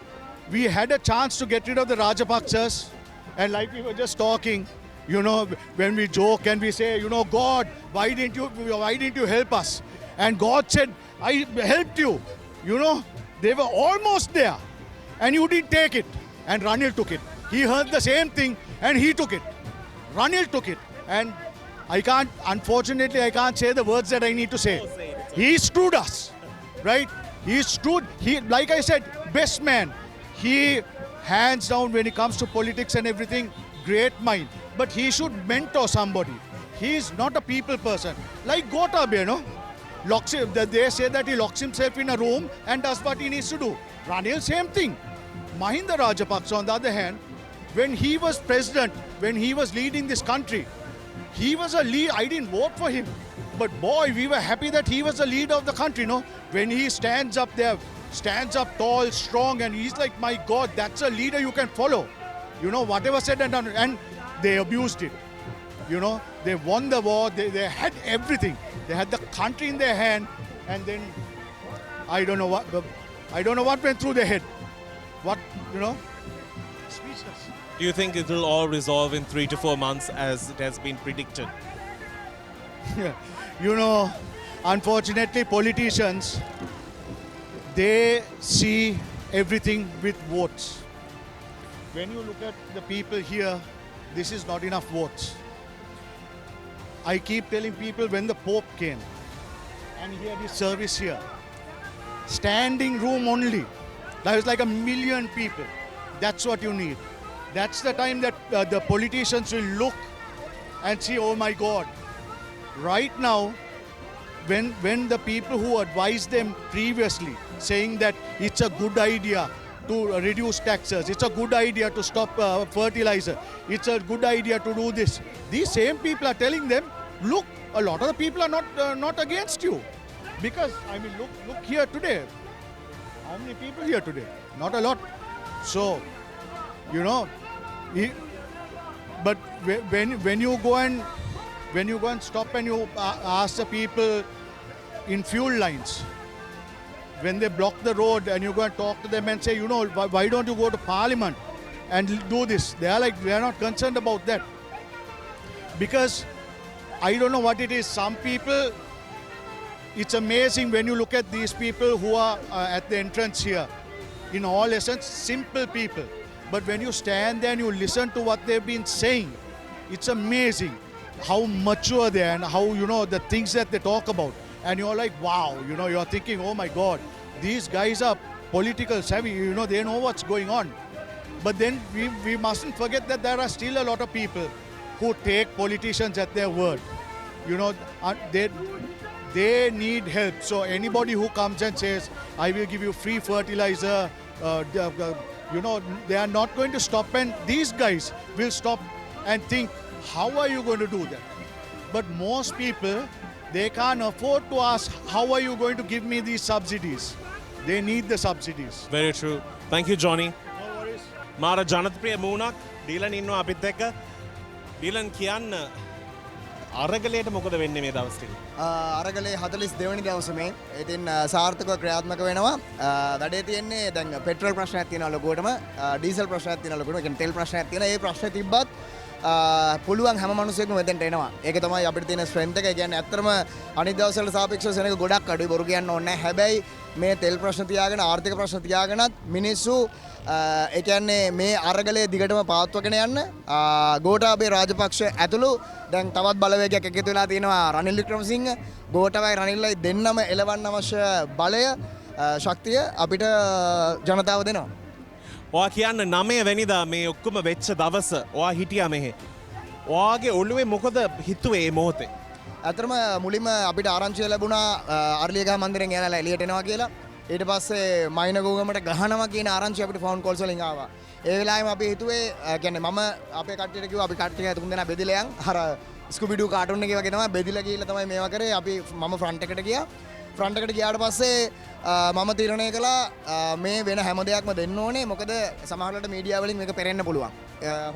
we had a chance to get rid of the Rajapaksas, and like we were just talking, you know, when we joke and we say, you know, God, why didn't you help us? And God said, I helped you. You know, they were almost there, and you didn't take it. And Ranil took it. He heard the same thing, and he took it. Ranil took it, and unfortunately, I can't say the words that I need to say. He screwed us, right? Like I said, best man. He, hands down, when it comes to politics and everything, great mind. But he should mentor somebody. He is not a people person. Like Gotabaya, you know? They say that he locks himself in a room and does what he needs to do. Ranil, same thing. Mahinda Rajapaksa, on the other hand, when he was president, when he was leading this country, he was a leader. I didn't vote for him. But boy, we were happy that he was the leader of the country, no? When he stands up there, stands up tall, strong, and he's like, my God, that's a leader you can follow. You know, whatever said and done. And they abused it. You know, they won the war, they had everything. They had the country in their hand, and then I don't know what went through their head. What, you know? Speechless. Do you think it will all resolve in 3 to 4 months as it has been predicted? You know, unfortunately, politicians, they see everything with votes. When you look at the people here, this is not enough votes. I keep telling people, when the Pope came and he had his service here, standing room only, that was like 1 million people. That's what you need. That's the time that the politicians will look and see, oh my God. Right now, when the people who advised them previously, saying that it's a good idea to reduce taxes, it's a good idea to stop fertilizer, it's a good idea to do this, these same people are telling them, look, a lot of the people are not against you. Because, I mean, look here today. How many people here today? Not a lot. So, you know, but when you go and stop and you ask the people in fuel lines, when they block the road and you go and talk to them and say, you know, why don't you go to Parliament and do this? They are not concerned about that. Because I don't know what it is. Some people, it's amazing when you look at these people who are at the entrance here. In all essence, simple people. But when you stand there and you listen to what they've been saying, it's amazing how mature they are and how, you know, the things that they talk about. And you're like, wow, you know, you're thinking, oh my God, these guys are political savvy, you know, they know what's going on. But then we mustn't forget that there are still a lot of people who take politicians at their word. You know, they need help. So anybody who comes and says, I will give you free fertilizer, you know, they are not going to stop, and these guys will stop and think, how are you going to do that? But most people, they can't afford to ask, how are you going to give me these subsidies? They need the subsidies. Very true. Thank you, Johnny. No worries. මාර ජනප්‍රිය මූණක් ඩීලන් ඉන්නවා අපිත් එක්ක. ඩීලන් කියන්න අරගලයට මොකද වෙන්නේ මේ දවස් ටික? අරගලේ 42 වෙනි දවසේ මේ ඉතින් සාර්ථකව ක්‍රියාත්මක වෙනවා. වැඩේ තියෙන්නේ දැන් පෙට්‍රල් ප්‍රශ්නයක් තියෙනවා ලොකුවටම, ඩීසල් ප්‍රශ්නයක් තියෙනවා ලොකුවටම, කියන්නේ තෙල් ප්‍රශ්නයක් තියෙනවා. ඒ ප්‍රශ්නේ තිබ්බත් පුළුවන් හැම මිනිස්සෙක්ම මෙතෙන්ට එනවා. ඒක තමයි අපිට තියෙන ස්ට්‍රෙන්ත් එක. ඒ කියන්නේ ඇත්තටම අනිත් දවස්වලට සාපේක්ෂව සෙනඟ ගොඩක් අඩුයි, බොරු කියන්න ඕනේ නැහැ. හැබැයි මේ තෙල් ප්‍රශ්න තියාගෙන ආර්ථික ප්‍රශ්න තියාගෙනත් මිනිස්සු ඒ කියන්නේ මේ අරගලයේ දිගටම පවත්වගෙන යන්න ගෝඨාභය රාජපක්ෂ ඇතුළු දැන් තවත් බලවේගයක් එකතු වෙලා තියෙනවා. රනිල් වික්‍රමසිංහ, ගෝඨාභය රනිල්ලයි දෙන්නම එලවන්න අවශ්‍ය බලය, ශක්තිය අපිට ජනතාව දෙනවා. ඔයා කියන්න 9 වෙනිදා මේ ඔක්කොම වෙච්ච දවස ඔයා හිටියා මෙහෙ. ඔයාගේ ඔළුවේ මොකද හිතුවේ මේ මොහොතේ? ඇත්තටම මුලින්ම අපිට ආරංචිය ලැබුණා අරලියගහ මන්දිරෙන් යනලා එළියට එනවා කියලා. ඊට පස්සේ මයිනගෝගමට ගහනවා කියන ආරංචිය අපිට ෆෝන් කෝල්ස් වලින් ආවා. ඒ වෙලාවෙම අපි හිතුවේ කියන්නේ මම අපේ කට්ටියට කිව්වා අපි කට්ටිය තුන් දෙනා බෙදිලා යන් අර ස්කූබිඩු කාටුන් එකේ වගේ තමයි බෙදිලා ගිහිල්ලා තමයි මේවා කරේ. අපි මම ෆ්‍රන්ට් එකට ගියා. ෆ්‍රන්ට් එකට ගියාට පස්සේ මම තීරණය කළා මේ වෙන හැම දෙයක්ම දෙන්න ඕනේ. මොකද සමහරවිට මීඩියා වලින් මේක පෙරෙන්න පුළුවන්.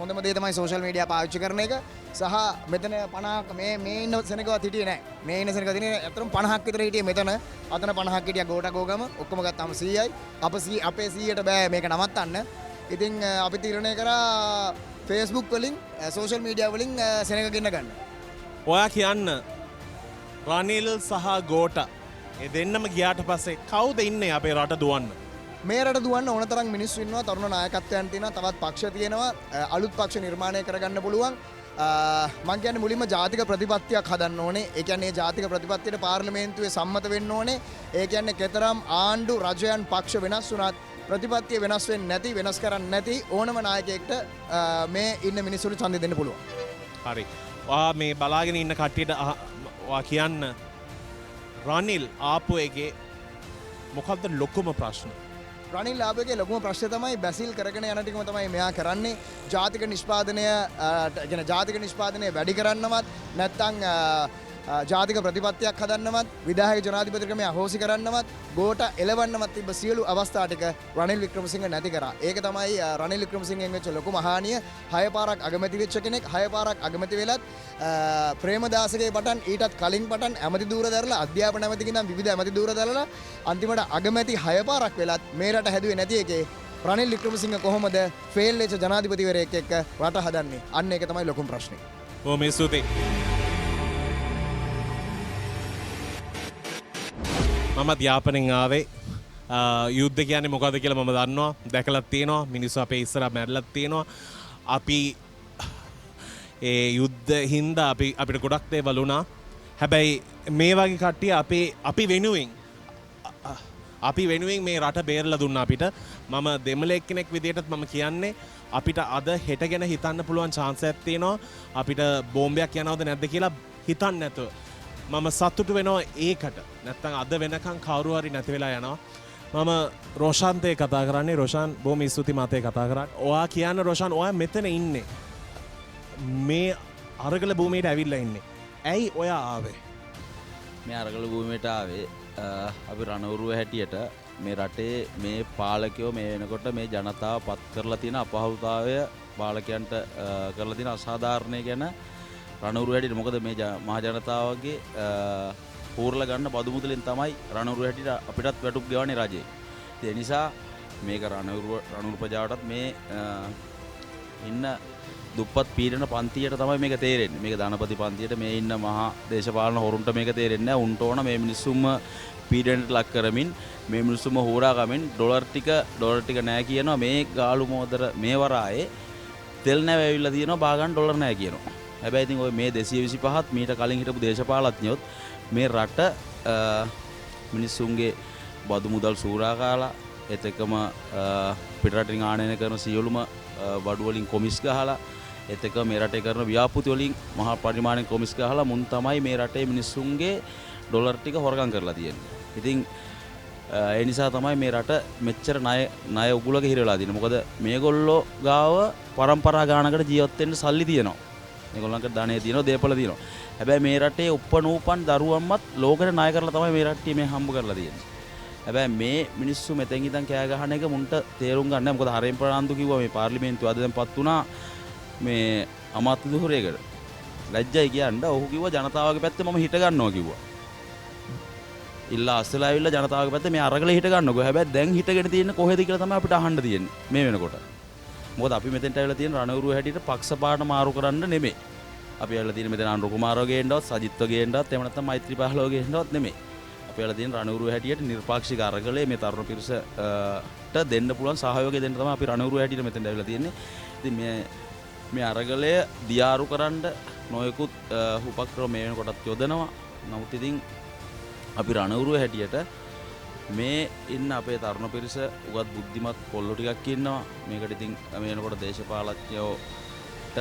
හොඳම දේ තමයි සෝෂල් මීඩියා පාවිච්චි කරන එක. සහ මෙතන 50ක් මේ ඉන්න සෙනගවත් හිටියේ නැහැ. මේ ඉන්න සෙනග තියෙන්නේ අතරම 50ක් විතර හිටියේ මෙතන. අතන 50ක් හිටියා ගෝඨාගෝගම. ඔක්කොම ගත්තාම 100යි. අපේ 100ට බෑ මේක නවත්තන්න. ඉතින් අපි තීරණය කරා Facebook වලින් සෝෂල් මීඩියා වලින් සෙනග ගෙන්න ගන්න. ඔයා කියන්න රනිල් සහ ගෝඨා ඒ දෙන්නම ගියාට පස්සේ කවුද ඉන්නේ අපේ රට දුවන්න? මේ රට දුවන්න ඕන තරම් මිනිස්සු ඉන්නවා, තරුණ නායකත්වයන් තියෙනවා, තවත් පක්ෂ තියෙනවා, අලුත් පක්ෂ නිර්මාණය කරගන්න පුළුවන්. මම කියන්නේ මුලින්ම ජාතික ප්‍රතිපත්තියක් හදන්න ඕනේ. ඒ කියන්නේ මේ ජාතික ප්‍රතිපත්තියට පාර්ලිමේන්තුවේ සම්මත වෙන්න ඕනේ. ඒ කියන්නේ කතරම් ආණ්ඩු රජයන් පක්ෂ වෙනස් වුණත් ප්‍රතිපත්තිය වෙනස් වෙන්නේ නැති, වෙනස් කරන්නේ නැති ඕනම නායකයෙක්ට මේ ඉන්න මිනිස්සුන්ට ඡන්දය දෙන්න පුළුවන්. හරි. ඔයා මේ බලාගෙන ඉන්න කට්ටියට ඔයා කියන්න රනිල් ආපු එකේ මොකක්ද ලොකුම ප්‍රශ්න? රනිල් ආපුගේ ලොකුම ප්‍රශ්නේ තමයි බැසිල් කරගෙන යන ටිකම තමයි මෙයා කරන්නේ. ජාතික නිෂ්පාදනය කියන්නේ ජාතික නිෂ්පාදනය වැඩි කරන්නවත් නැත්නම් ජාතික ප්‍රතිපත්තියක් හදන්නවත්, විධායක ජනාධිපති ක්‍රමය අහෝසි කරන්නවත්, ගෝඨා එලවන්නවත් තිබ්බ සියලු අවස්ථා ටික රනිල් වික්‍රමසිංහ නැති කරා. ඒක තමයි රනිල් වික්‍රමසිංහෙන් වෙච්ච ලොකුම හානිය. 6 පාරක් අගමැති වෙච්ච කෙනෙක්, 6 පාරක් අගමැති වෙලත් ප්‍රේමදාසගේ පටන් ඊටත් කලින් පටන් ඇමති දූර දැරලා, අධ්‍යාපන ඇමතිගෙන් ඉඳන් විවිධ ඇමති දූර දැරලා අන්තිමට අගමැති 6 පාරක් වෙලත් මේ රට හැදුවේ නැති එකේ රනිල් වික්‍රමසිංහ කොහොමද ෆේල් වෙච්ච ජනාධිපතිවරයෙක් එක්ක රට හදන්නේ? අන්න ඒක තමයි ලොකුම ප්‍රශ්නේ. බොහොම ස්තුතියි. මම අධ්‍යාපනයෙන් ආවේ යුද්ධ කියන්නේ මොකද්ද කියලා මම දන්නවා, දැකලත් තියෙනවා, මිනිස්සු අපේ ඉස්සරහ මැරලත් තියෙනවා. අපි ඒ යුද්ධ හින්දා අපිට ගොඩක් දේවල් වුණා. හැබැයි මේ වගේ කට්ටිය අපි වෙනුවෙන් මේ රට බේරලා දුන්නා අපිට. මම දෙමළෙක් කෙනෙක් විදිහටත් මම කියන්නේ අපිට අද හෙට ගැන හිතන්න පුළුවන් chance එකක් තියෙනවා. අපිට බෝම්බයක් යනවද නැද්ද කියලා හිතන්න නැතුව. මම සතුටු වෙනවා ඒකට. නැත්තම් අද වෙනකන් කවුරු හරි නැති වෙලා යනවා. මම රෝෂාන්තේ කතා කරන්නේ. රෝෂාන් බොහොම ස්තුතියි මාතේ කතා කරා. ඔයා කියන්න රෝෂාන් ඔයා මෙතන ඉන්නේ. මේ අරගල භූමියට ඇවිල්ලා ඉන්නේ. ඇයි ඔයා ආවේ? මේ අරගල භූමියට ආවේ අපි රණවුරුව හැටියට මේ රටේ මේ පාලකයෝ මේ වෙනකොට මේ ජනතාව පත් කරලා තියෙන අපහසුතාවය, පාලකයන්ට කරලා තියෙන අසාධාරණය ගැන රණවුරුව හැටියට මොකද මේ මහ ජනතාවගේ පූර්ල ගන්න බදු මුදලින් තමයි රණවුරුව හැටියට අපිටත් වැටුප් ගෙවන්නේ රජේ. ඒ නිසා මේක රණවුරු ප්‍රජාවටත් මේ ඉන්න දුප්පත් පීඩන පන්තියට තමයි මේක තේරෙන්නේ. මේක ධනපති පන්තියට මේ ඉන්න මහා දේශපාලන හොරුන්ට මේක තේරෙන්නේ නැහැ. උන්ට ඕන මේ මිනිස්සුම පීඩනයට ලක් කරමින්, මේ මිනිස්සුම හොරා ගමින් ඩොලර් ටික නැහැ කියනවා. මේ ගාලු මොදර මේ වරායේ තෙල් නැව ඇවිල්ලා තියෙනවා, බා ගන්න ඩොලර් නැහැ කියනවා. හැබැයි ඉතින් ඔය මේ 225ත් මීට කලින් හිටපු දේශපාලඥයොත් මේ රට මිනිස්සුන්ගේ බදු මුදල් සූරා කාලා එතකම පිටරටින් ආනයන කරන සියලුම බඩු වලින් කොමිස් ගහලා එතක මේ රටේ කරන ව්‍යාපෘති වලින් මහා පරිමාණයෙන් කොමිස් ගහලා මුන් තමයි මේ රටේ මිනිස්සුන්ගේ ඩොලර් ටික හොරගම් කරලා තියෙන්නේ. ඉතින් ඒ නිසා තමයි මේ රට මෙච්චර ණය උගුලක හිර වෙලා තියෙන්නේ. මොකද මේගොල්ලෝ ගාව පරම්පරා ගානකට ජීවත් වෙන්න සල්ලි තියෙනවා. මේගොල්ලන්ට ධනෙ තියෙනවා, දේපල තියෙනවා. හැබැයි මේ රටේ උපනූපන් දරුවන්මත් ලෝකෙට ණය කරලා තමයි මේ රට්ටිය මේ හම්බ කරලා තියෙන්නේ. හැබැයි මේ මිනිස්සු මෙතෙන් ඉඳන් කෑ ගහන එක මුන්ට තේරුම් ගන්න නැහැ. මොකද හරෙන් ප්‍රනාන්දු කිව්වා මේ පාර්ලිමේන්තුව අද දැන්පත් වුණා මේ අමාත්‍ය දුහුරේකට. ලැජ්ජයි කියන්න. ඔහු කිව්වා ජනතාවගේ පැත්තේ මම හිට ගන්නවා කිව්වා. ඉල්ලා අස්සලා ඇවිල්ලා ජනතාවගේ පැත්තේ මේ අරගලේ හිට ගන්නකො. හැබැයි දැන් හිටගෙන තියෙන්නේ කොහෙද කියලා තමයි අපිට අහන්න තියෙන්නේ මේ වෙනකොට. මොකද අපි මෙතෙන්ට ඇවිල්ලා තියෙන රණවුරුව හැටියට පක්ෂපාත මාරු කරන්න නෙමෙයි. අපි ඇවිල්ලා තියෙන මෙතන අනුර කුමාරව ගේන්නවත්, සජිත්ව ගේන්නවත්, එහෙම නැත්නම් මෛත්‍රීපාලව ගේන්නවත් නෙමෙයි. අපි ඇවිල්ලා තියෙන රණවුරුව හැටියට නිර්පාක්ෂික අරගලේ මේ තරුණ පිරිසට දෙන්න පුළුවන් සහයෝගය දෙන්න තමයි අපි රණවුරුව හැටියට මෙතෙන්ට ඇවිල්ලා තියෙන්නේ. ඉතින් මේ අරගලය දියාරු කරන්න නොයෙකුත් උපක්‍රම මේ වෙනකොටත් යොදනවා. නමුත් ඉතින් අපි රණවුරුව හැටියට මේ ඉන්න අපේ තරුණ පිරිස උගත් බුද්ධිමත් කොල්ලෝ ටිකක් ඉන්නවා. මේකට ඉතින් මේ වෙනකොට දේශපාලඥයෝට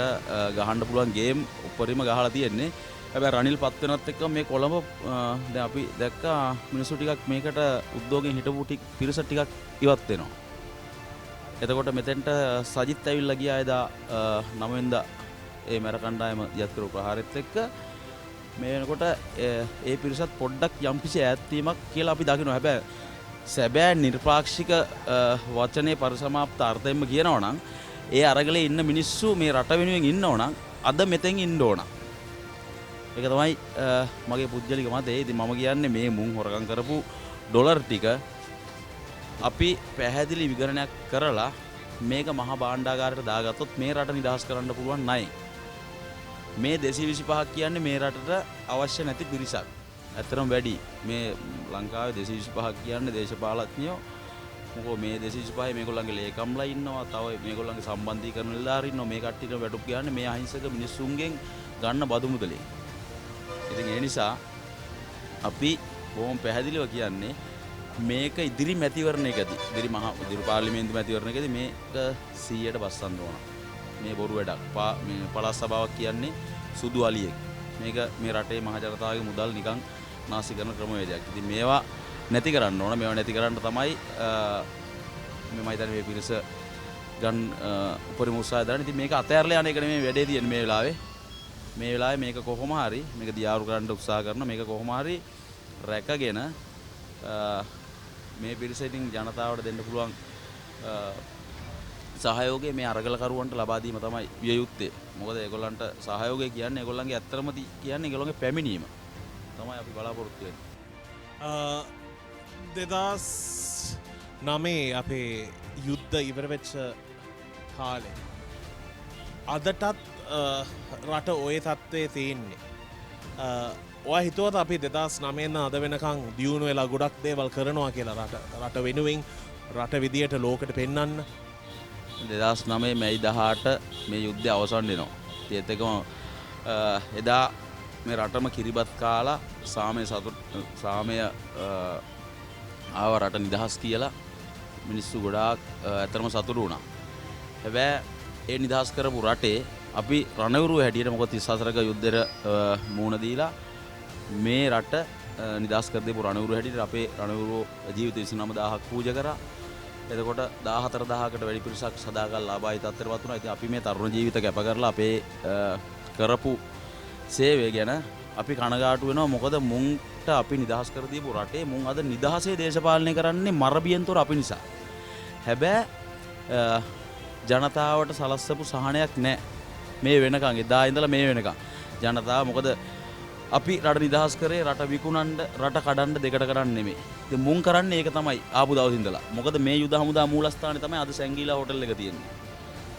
ගහන්න පුළුවන් ගේම් උඩරිම ගහලා තියෙන්නේ. හැබැයි රනිල් පත් වෙනත් එක්ක මේ කොළඹ දැන් අපි දැක්කා මිනිස්සු ටිකක් මේකට උද්യോഗයෙන් හිටපු පිරිස ටිකක් ඉවත් වෙනවා. එතකොට මෙතෙන්ට සජිත් ඇවිල්ලා ගියා එදා 9 වෙනිදා ඒ මැර කණ්ඩායම යත් කරපු ප්‍රහාරෙත් එක්ක මේ වෙනකොට ඒ පිරිසත් පොඩ්ඩක් යම්කිසි ඈත්වීමක් කියලා අපි දකිනවා. හැබැයි සැබෑ නිර්පාක්ෂික වචනේ පරිසමාප්ත අර්ථයෙන්ම කියනවා නම් ඒ අරගලේ ඉන්න මිනිස්සු මේ රට වෙනුවෙන් ඉන්නෝ නම් අද මෙතෙන් ඉන්න ඕන. ඒක තමයි මගේ පුද්ගලික මතය. ඉතින් මම කියන්නේ මේ මුන් හොරගම් කරපු ඩොලර් ටික අපි පැහැදිලි විගණනයක් කරලා මේක මහා භාණ්ඩාගාරයට දාගත්තොත් මේ රට නිදහස් කරන්න පුළුවන් නයි. මේ 225ක් කියන්නේ මේ රටට අවශ්‍ය නැති පිරිසක්. ඇත්තටම වැඩි. මේ ලංකාවේ 225ක් කියන්නේ දේශපාලඥයෝ. මොකෝ මේ 225 මේගොල්ලන්ගේ ලේකම්ලා ඉන්නවා. තව මේගොල්ලන්ගේ සම්බන්ධීකරණ නිලධාරීන් ඉන්නවා. මේ කට්ටියට වැටුප් කියන්නේ මේ අහිංසක මිනිස්සුන්ගෙන් ගන්න බදු මුදලේ. ඉතින් ඒ නිසා අපි බොහොම පැහැදිලිව කියන්නේ මේක ඉදිරි මැතිවරණයකදී ඉදිරි පාර්ලිමේන්තු මැතිවරණයකදී මේක 100ට බස්සන්න ඕන. මේ බොරු වැඩක්. මේ පළාත් සභාවක් කියන්නේ සුදු අලියෙක්. මේක මේ රටේ මහ ජනතාවගේ මුදල් නිකන් නාස්ති කරන ක්‍රමවේදයක්. ඉතින් මේවා නැති කරන්න ඕන. මේවා නැති කරන්න තමයි මම හිතන්නේ මේ පිරිස ගන්න උපරිම උත්සාහය දරන. ඉතින් මේක අතහැරලා යන එක නෙමෙයි වැඩේ තියෙන්නේ මේ වෙලාවේ. මේ වෙලාවේ මේක කොහොම හරි මේක දියාරු කරන්න උත්සාහ කරන මේක කොහොම හරි රැකගෙන මේ පිරිස ඉතින් ජනතාවට දෙන්න පුළුවන් සහයෝගය මේ අරගලකරුවන්ට ලබා දීම තමයි විය යුත්තේ. මොකද ඒගොල්ලන්ට සහයෝගය කියන්නේ ඒගොල්ලන්ගේ ඇත්තරම කියන්නේ ඒගොල්ලන්ගේ පැමිණීම තමයි අපි බලාපොරොත්තු වෙන්නේ. 2009 අපේ යුද්ධ ඉවර වෙච්ච කාලේ අදටත් රට ඔය තත්ත්වයේ තියෙන්නේ. ඔය හිතුවද අපි 2009 අද වෙනකන් දියුණු වෙලා ගොඩක් දේවල් කරනවා කියලා රට වෙනුවෙන් රට විදියට ලෝකෙට පෙන්වන්න? 2009 මැයි 18 මේ යුද්ධය අවසන් වෙනවා. ඒත් එකම එදා මේ රටම කිරිබත් කාලා සාමය ආව රට නිදහස් කියලා මිනිස්සු ගොඩාක් ඇත්තටම සතුටු වුණා. හැබැයි ඒ නිදහස් කරපු රටේ අපි රණවිරුව හැටියට මොකද 34ක යුද්ධෙට මූණ දීලා මේ රට නිදහස් කර දීපු රණවිරුව හැටියට අපේ රණවිරුව ජීවිත 29000ක් පූජා කරා. එතකොට 14000කට වැඩි පිරිසක් සදාකල් ලාභයි තත්ත්වයටපත් වුණා. ඉතින් අපි මේ තරුණ ජීවිත කැප කරලා අපේ කරපු සේවය ගැන අපි කනගාටු වෙනවා. මොකද මුන්ට අපි නිදහස් කර දීපු රටේ මුන් අද නිදහසේ දේශපාලනය කරන්නේ මරබියෙන්තොර අපි නිසා. හැබැයි ජනතාවට සලස්සපු සහනයක් නැහැ. මේ වෙනකන් එදා ඉඳලා මේ වෙනකන් ජනතාව මොකද අපි රට නිදහස් කරේ රට විකුණන්න රට කඩන්න දෙකට කරන්න නෙමෙයි. ඉතින් මුන් කරන්නේ ඒක තමයි ආපු දවස් ඉඳලා. මොකද මේ යුද හමුදා මූලස්ථානේ තමයි අද සැංගීලා හෝටල් එක තියෙන්නේ.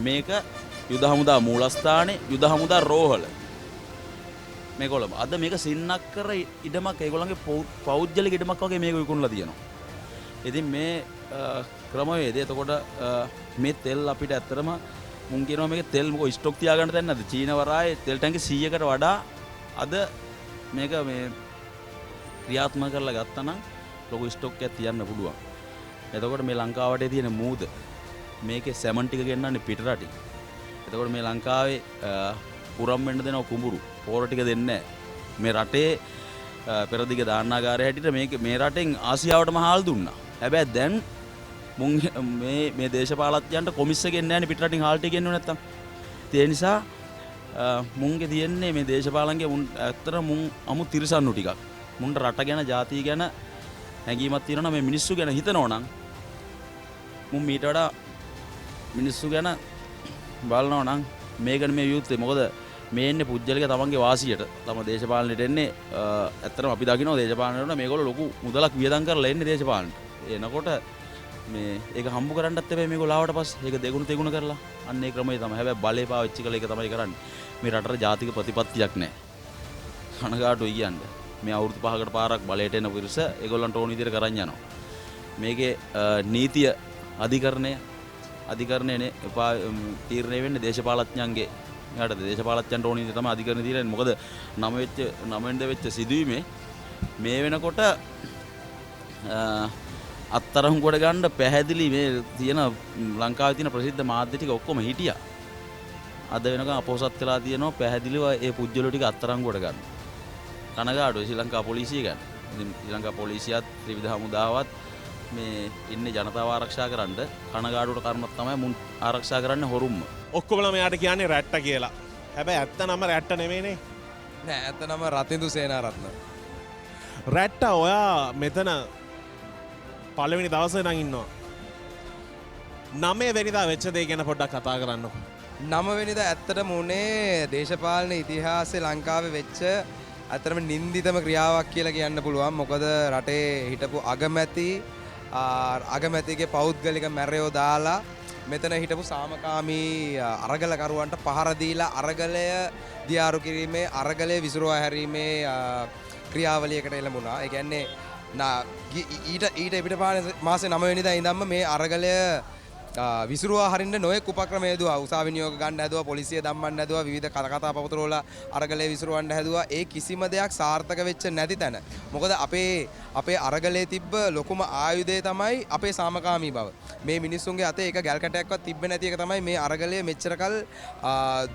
මේක යුද හමුදා මූලස්ථානේ යුද හමුදා රෝහල. මේගොල්ලෝ අද මේක සින්නක් කර ඉඩමක් ඒගොල්ලන්ගේ පෞද්ගලික ඉඩමක් වගේ මේක විකුණලා තියෙනවා. ඉතින් මේ ක්‍රමවේදය එතකොට මේ තෙල් අපිට ඇත්තටම මුන් කියනවා මේක තෙල් මොකෝ ස්ටොක් තියාගන්න දෙන්නේ නැද්ද? චීන වරායේ තෙල් ටැංකි 100කට වඩා අද මේක මේ ක්‍රියාත්මක කරලා ගත්තා නම් ලොකු ස්ටොක් එකක් තියන්න පුළුවන්. එතකොට මේ ලංකාවට තියෙන මූද මේකේ සැමන් ටික ගෙන්නන්නේ පිට රටින්. එතකොට මේ ලංකාවේ පුරම් වෙන්න දෙන කුඹුරු පෝර ටික දෙන්නේ නැහැ. මේ රටේ පෙරදිග දාන්නාගාරය හැටියට මේ රටෙන් ආසියාවටම හාල් දුන්නා. හැබැයි දැන් මුන් මේ දේශපාලඥයන්ට කොමිස් එකෙන් නැහැ නේ පිට රටින් හාල් ටික ගෙන්නුව නැත්තම්. ඒ නිසා මුන්ගේ තියෙන්නේ මේ දේශපාලනගේ මුන් ඇත්තට මුන් අමු තිරසන්නු ටිකක්. මුන්ට රට ගැන ජාතිය ගැන හැඟීමක් තියෙනවා මේ මිනිස්සු ගැන හිතනවා නම් මුන් මීට වඩා මිනිස්සු ගැන බලනවා නම් මේකන මේ යුත්තේ මොකද මේ එන්නේ පුජ්‍යලික තමන්ගේ වාසියට තම දේශපාලනයට එන්නේ ඇත්තටම අපි දකිනවා දේශපාලනයට මේගොල්ලෝ ලොකු මුදලක් වියදම් කරලා එන්නේ දේශපාලනට. එනකොට මේ ඒක හම්බ කරන්නත් එපේ මේගොල්ලෝ ආවට පස්සේ ඒක දෙගුණ තෙගුණ කරලා අන්න ඒ ක්‍රමය තමයි. හැබැයි බලේ පාවිච්චි කළ එක තමයි කරන්නේ. මේ රටට ජාතික ප්‍රතිපත්තියක් නැහැ. කනගාටුයි කියන්නේ. මේ අවුරුදු 5කට පාරක් බලයට එන පිරිස ඒගොල්ලන්ට ඕන විදිහට කරන් යනවා. මේකේ නීතිය අධිකරණයනේ එපා තීරණය වෙන්නේ දේශපාලඥයන්ගේ යට දේශපාලඥයන්ට ඕන විදිහට තමයි අධිකරණය තීරණය. මොකද 9 වෙච්ච සිදුවීමේ මේ වෙනකොට අත්තරම් කොට ගන්න පැහැදිලි මේ තියෙන ලංකාවේ තියෙන ප්‍රසිද්ධ මාධ්‍ය ටික ඔක්කොම හිටියා. අද වෙනකන් අපොසත් වෙලා තියෙනවා පැහැදිලිව ඒ පුජ්‍යලෝ ටික අත්තරම් කොට ගන්න. කනගාටුයි ශ්‍රී ලංකා පොලිසිය ගැන. ඉතින් ශ්‍රී ලංකා පොලිසියත් ත්‍රිවිධ හමුදාවත් මේ ඉන්නේ ජනතාව ආරක්ෂා කරන්න කනගාටුවට කර්මයක් තමයි මුන් ආරක්ෂා කරන්නේ හොරුම්ම. ඔක්කොමලා මෙයාට කියන්නේ රැට්ට කියලා. හැබැයි ඇත්ත නම රැට්ට නෙමෙයිනේ. නෑ ඇත්ත නම රතින්දු සේනාරත්න. රැට්ට ඔයා මෙතන පළවෙනි දවසේ නම් ඉන්නවා. 9 වෙනිදා වෙච්ච දේ ගැන පොඩ්ඩක් කතා කරන්නකො. 9 වෙනිදා ඇත්තටම උනේ දේශපාලන ඉතිහාසයේ ලංකාවේ වෙච්ච අතරම නින්දිතම ක්‍රියාවක් කියලා කියන්න පුළුවන්. මොකද රටේ හිටපු අගමැතිගේ පෞද්ගලික මැරයෝ දාලා මෙතන හිටපු සාමකාමී අරගලකරුවන්ට පහර දීලා අරගලය දියාරු කිරීමේ අරගලය විසිරුවා හැරීමේ ක්‍රියාවලියකට එළඹුණා. ඒ කියන්නේ ඊට පිට මාසේ 9 වෙනිදා ඉඳන්ම මේ අරගලය විසිරුවා හරින්න නොයෙක් උපක්‍රම යෙදුවා. උසාවි නියෝග ගන්න හැදුවා, පොලිසිය දම්මන්න හැදුවා, විවිධ කතා පවතර වල අරගලය විසිරවන්න හැදුවා. ඒ කිසිම දෙයක් සාර්ථක වෙච්ච නැති තැන. මොකද අපේ අරගලයේ තිබ්බ ලොකුම ආයුධය තමයි අපේ සාමකාමී බව. මේ මිනිස්සුන්ගේ අතේ එක ගල් කැටයක්වත් තිබ්බේ නැති එක තමයි මේ අරගලය මෙච්චරකල්